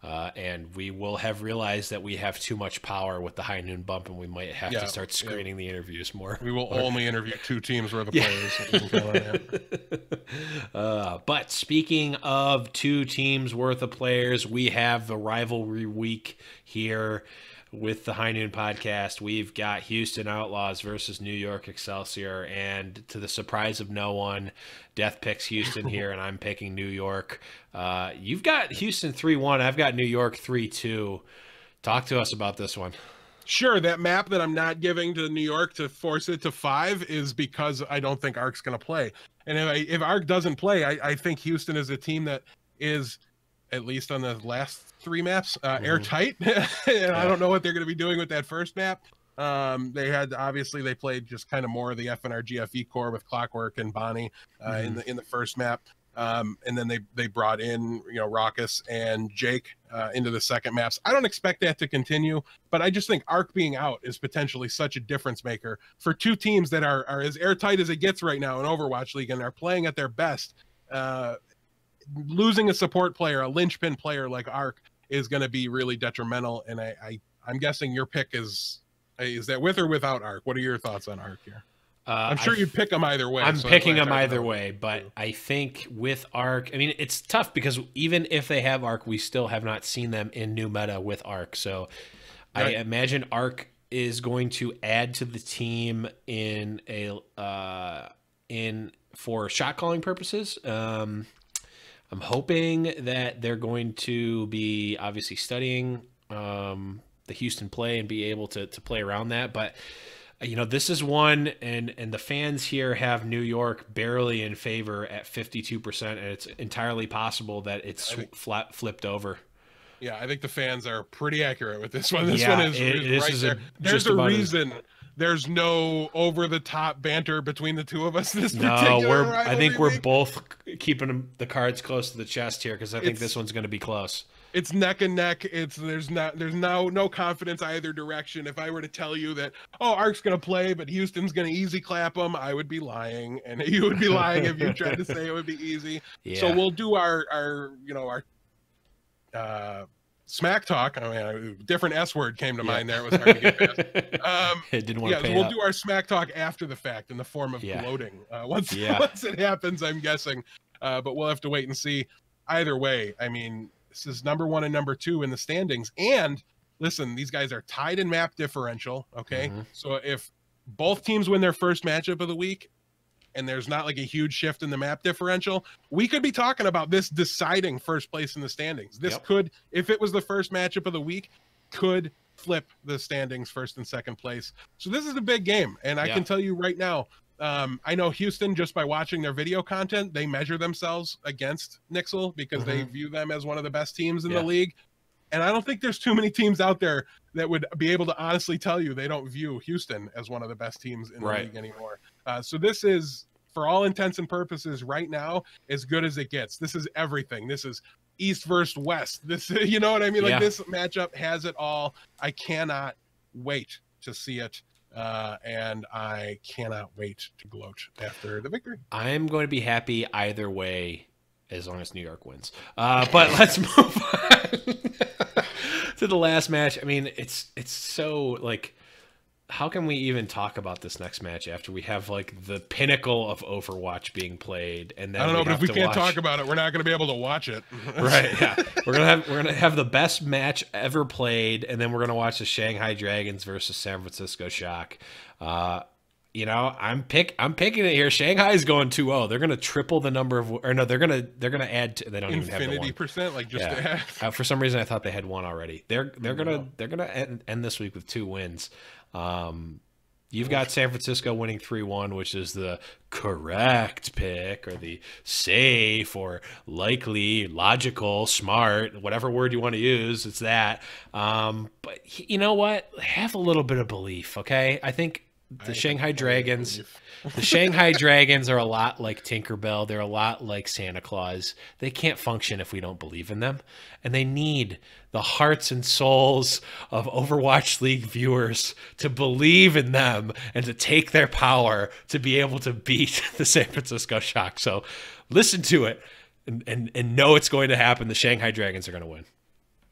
And we will have realized that we have too much power with the high noon bump, and we might have to start screening the interviews more. We will only interview 2 teams worth of players. But speaking of 2 teams worth of players, we have the rivalry week here with the High Noon podcast. We've got Houston Outlaws versus New York Excelsior, and to the surprise of no one, Death picks Houston here, and I'm picking New York. You've got Houston 3-1. I've got New York 3-2. Talk to us about this one. Sure, that map that I'm not giving to New York to force it to 5 is because I don't think Ark's going to play. And if Ark doesn't play, I think Houston is a team that is, at least on the last 3 maps, airtight. And I don't know what they're going to be doing with that first map. They played just kind of more of the FNR GFE core with Clockwork and Bonnie in the first map. And then they brought in, Raucus and Jake into the second maps. I don't expect that to continue, but I just think Ark being out is potentially such a difference maker for 2 teams that are as airtight as it gets right now in Overwatch League and are playing at their best. Losing a support player, a linchpin player like Ark, is going to be really detrimental. And I'm guessing your pick is that with or without Ark? What are your thoughts on Ark here? I'm sure you'd pick them either way. I'm picking them either way, but I think with Ark, I mean, it's tough because even if they have Ark, we still have not seen them in new meta with Ark. So I imagine Ark is going to add to the team for shot calling purposes. I'm hoping that they're going to be obviously studying the Houston play and be able to play around that. But, this is one, and the fans here have New York barely in favor at 52%, and it's entirely possible that it's flipped over. Yeah, I think the fans are pretty accurate with this one. This one is right there. There's a reason there's no over-the-top banter between the two of us this particular rivalry. I think we're both keeping the cards close to the chest here because I think this one's going to be close. It's neck and neck. There's no confidence either direction. If I were to tell you that, Ark's going to play, but Houston's going to easy clap them, I would be lying, and you would be lying if you tried to say it would be easy. Yeah. So we'll do our smack talk. I mean, a different S word came to mind there. It was hard to get past. It didn't want to pay we'll up. do our smack talk after the fact in the form of gloating. Once it happens, I'm guessing. But we'll have to wait and see. Either way, I mean, this is number 1 and number 2 in the standings. And listen, these guys are tied in map differential. Okay. Mm-hmm. So if both teams win their first matchup of the week and there's not like a huge shift in the map differential, we could be talking about this deciding first place in the standings. This could, if it was the first matchup of the week, could flip the standings first and second place. So this is a big game. And I can tell you right now, I know Houston, just by watching their video content, they measure themselves against Nixle because they view them as one of the best teams in the league. And I don't think there's too many teams out there that would be able to honestly tell you they don't view Houston as one of the best teams in the league anymore. So this is, for all intents and purposes, right now, as good as it gets. This is everything. This is East versus West. This, you know what I mean? Like this matchup has it all. I cannot wait to see it. And I cannot wait to gloat after the victory. I'm going to be happy either way as long as New York wins. But let's move on to the last match. I mean, it's so like, how can we even talk about this next match after we have like the pinnacle of Overwatch being played? And then I don't know, but if we can't talk about it, we're not going to be able to watch it. Right? Yeah, we're gonna have the best match ever played, and then we're gonna watch the Shanghai Dragons versus San Francisco Shock. You know, I'm picking it here. Shanghai is going 2-0. They're going to triple the number of, or no, they're going to add. They don't even have the infinity percent, like just to add. For some reason, I thought they had one already. They're gonna end this week with 2 wins. You've got San Francisco winning 3-1, which is the correct pick, or the safe, or likely, logical, smart, whatever word you want to use. It's that. But you know what? Have a little bit of belief, okay? I think the Shanghai Dragons are a lot like Tinkerbell. They're a lot like Santa Claus. They can't function if we don't believe in them. And they need the hearts and souls of Overwatch League viewers to believe in them and to take their power to be able to beat the San Francisco Shock. So listen to it and know it's going to happen. The Shanghai Dragons are going to win.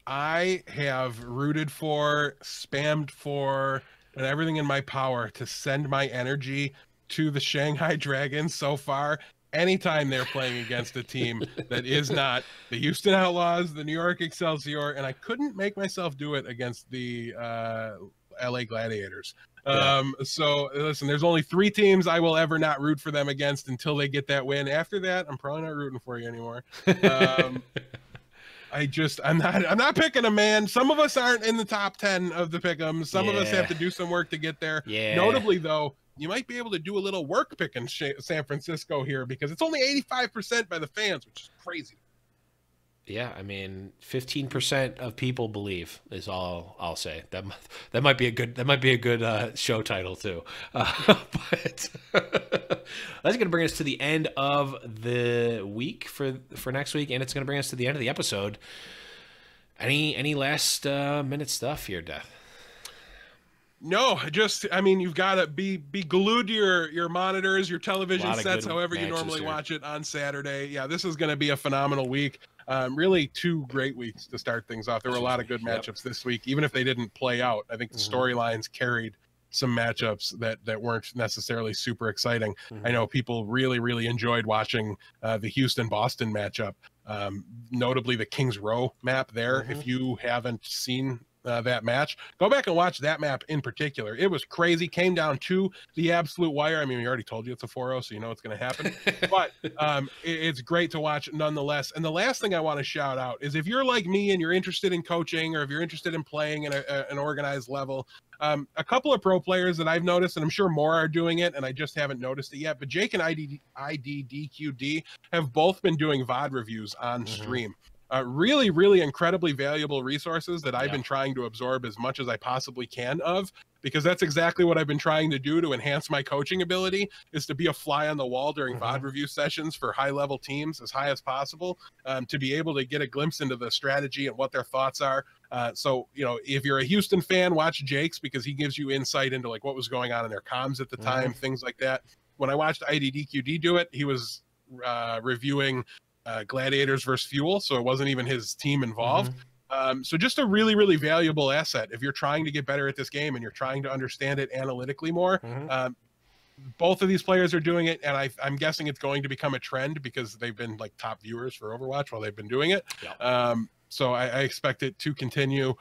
I have rooted for, spammed for, and everything in my power to send my energy to the Shanghai Dragons so far. Anytime they're playing against a team that is not the Houston Outlaws, the New York Excelsior, and I couldn't make myself do it against the LA Gladiators. So listen, there's only 3 teams I will ever not root for them against until they get that win. After that, I'm probably not rooting for you anymore. I'm not picking a man. Some of us aren't in the top 10 of the pick'ems. Some of us have to do some work to get there. Notably, though, you might be able to do a little work picking San Francisco here because it's only 85% by the fans, which is crazy. Yeah, I mean, 15% of people believe is all I'll say. That might be a good show title too. But that's going to bring us to the end of the week for next week, and it's going to bring us to the end of the episode. Any last minute stuff here, Death? No, you've got to be glued to your monitors, your television sets, however you normally watch it on Saturday. Yeah, this is going to be a phenomenal week. Really 2 great weeks to start things off. There were a lot of good matchups this week, even if they didn't play out. I think the storylines carried some matchups that weren't necessarily super exciting. I know people really, really enjoyed watching the Houston-Boston matchup, notably the Kings Row map there. If you haven't seen that match, go back and watch that map in particular. It was crazy, came down to the absolute wire. I mean, we already told you it's a 4-0, so you know it's going to happen. But it's great to watch nonetheless. And the last thing I want to shout out is, if you're like me and you're interested in coaching, or if you're interested in playing at an organized level, a couple of pro players that I've noticed, and I'm sure more are doing it, and I just haven't noticed it yet, but Jake and IDDQD have both been doing VOD reviews on stream. Really, really incredibly valuable resources that I've been trying to absorb as much as I possibly can of, because that's exactly what I've been trying to do to enhance my coaching ability, is to be a fly on the wall during VOD review sessions for high-level teams as high as possible, to be able to get a glimpse into the strategy and what their thoughts are. So, you know, if you're a Houston fan, watch Jake's, because he gives you insight into like what was going on in their comms at the time, things like that. When I watched IDDQD do it, he was reviewing Gladiators versus Fuel, so it wasn't even his team involved. So just a really, really valuable asset if you're trying to get better at this game and you're trying to understand it analytically more. Both of these players are doing it, and I'm guessing it's going to become a trend because they've been like top viewers for Overwatch while they've been doing it. So I expect it to continue.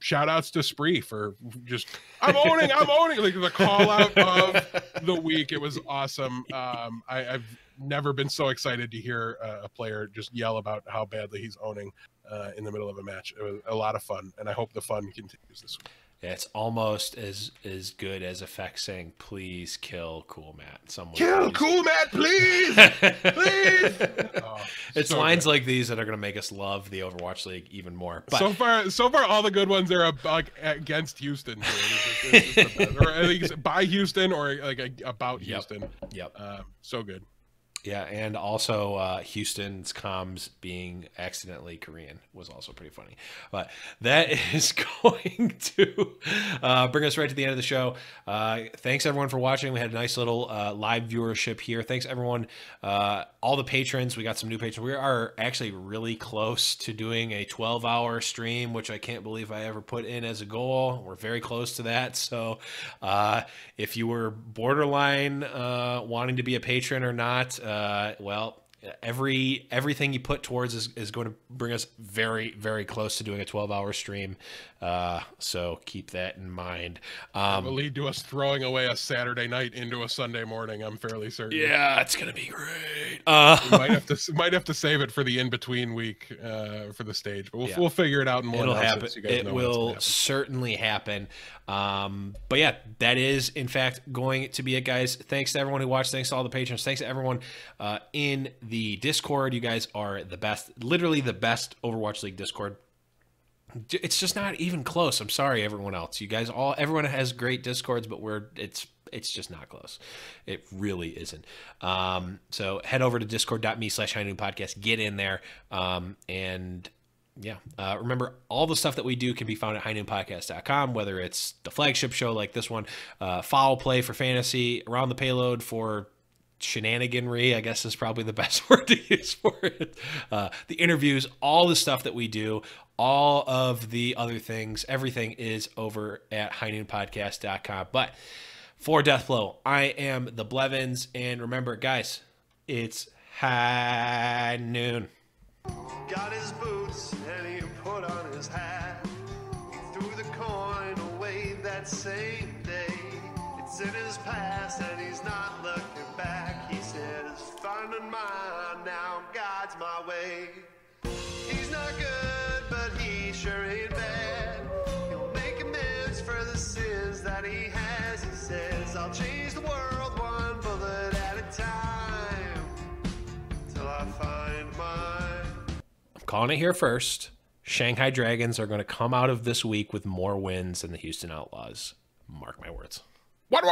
Shout outs to Spree for just I'm owning like the call out of the week. It was awesome. I've never been so excited to hear a player just yell about how badly he's owning in the middle of a match. It was a lot of fun, and I hope the fun continues this week. Yeah, it's almost as good as Effect saying, "Please kill Cool Matt." Someone Kill Cool Matt, please, please. Oh, it's so lines good. like these that are going to make us love the Overwatch League even more. But So far, all the good ones are like against Houston, it's just the best. Or at least by Houston, or like about Houston. Yep. So good. Yeah, and also Houston's comms being accidentally Korean was also pretty funny. But that is going to bring us right to the end of the show. Thanks, everyone, for watching. We had a nice little live viewership here. Thanks, everyone, all the patrons. We got some new patrons. We are actually really close to doing a 12-hour stream, which I can't believe I ever put in as a goal. We're very close to that. So if you were borderline wanting to be a patron or not, well, everything you put towards is going to bring us very, very close to doing a 12-hour stream. So keep that in mind. It will lead to us throwing away a Saturday night into a Sunday morning, I'm fairly certain. Yeah, it's gonna be great. We might have to save it for the in-between week for the stage, but we'll figure it out. And it'll happen. You guys It know will happen. certainly happen. But yeah, that is in fact going to be it, guys. Thanks to everyone who watched. Thanks to all the patrons. Thanks to everyone in the Discord. You guys are the best, literally the best Overwatch League Discord. It's just not even close. I'm sorry, everyone else. You guys everyone has great Discords, but it's just not close. It really isn't. So head over to discord.me/highnoonpodcast. Get in there. And yeah, remember, all the stuff that we do can be found at highnoonpodcast.com, whether it's the flagship show like this one, Foul Play for fantasy, Around the Payload for shenaniganry, I guess is probably the best word to use for it. The interviews, all the stuff that we do, all of the other things, everything is over at highnoonpodcast.com. But for Deathblow, I am the Blevins, and remember, guys, it's high noon. Got his boots and he put on his hat. He threw the coin away that same day. It's in his past and he's not looking back. He says, finding mine now, God's my way. He's not good, but he sure ain't bad. He'll make amends for the sins that he has. He says, I'll change the world one bullet at a time till I find mine. Calling it here first. Shanghai Dragons are going to come out of this week with more wins than the Houston Outlaws. Mark my words. What?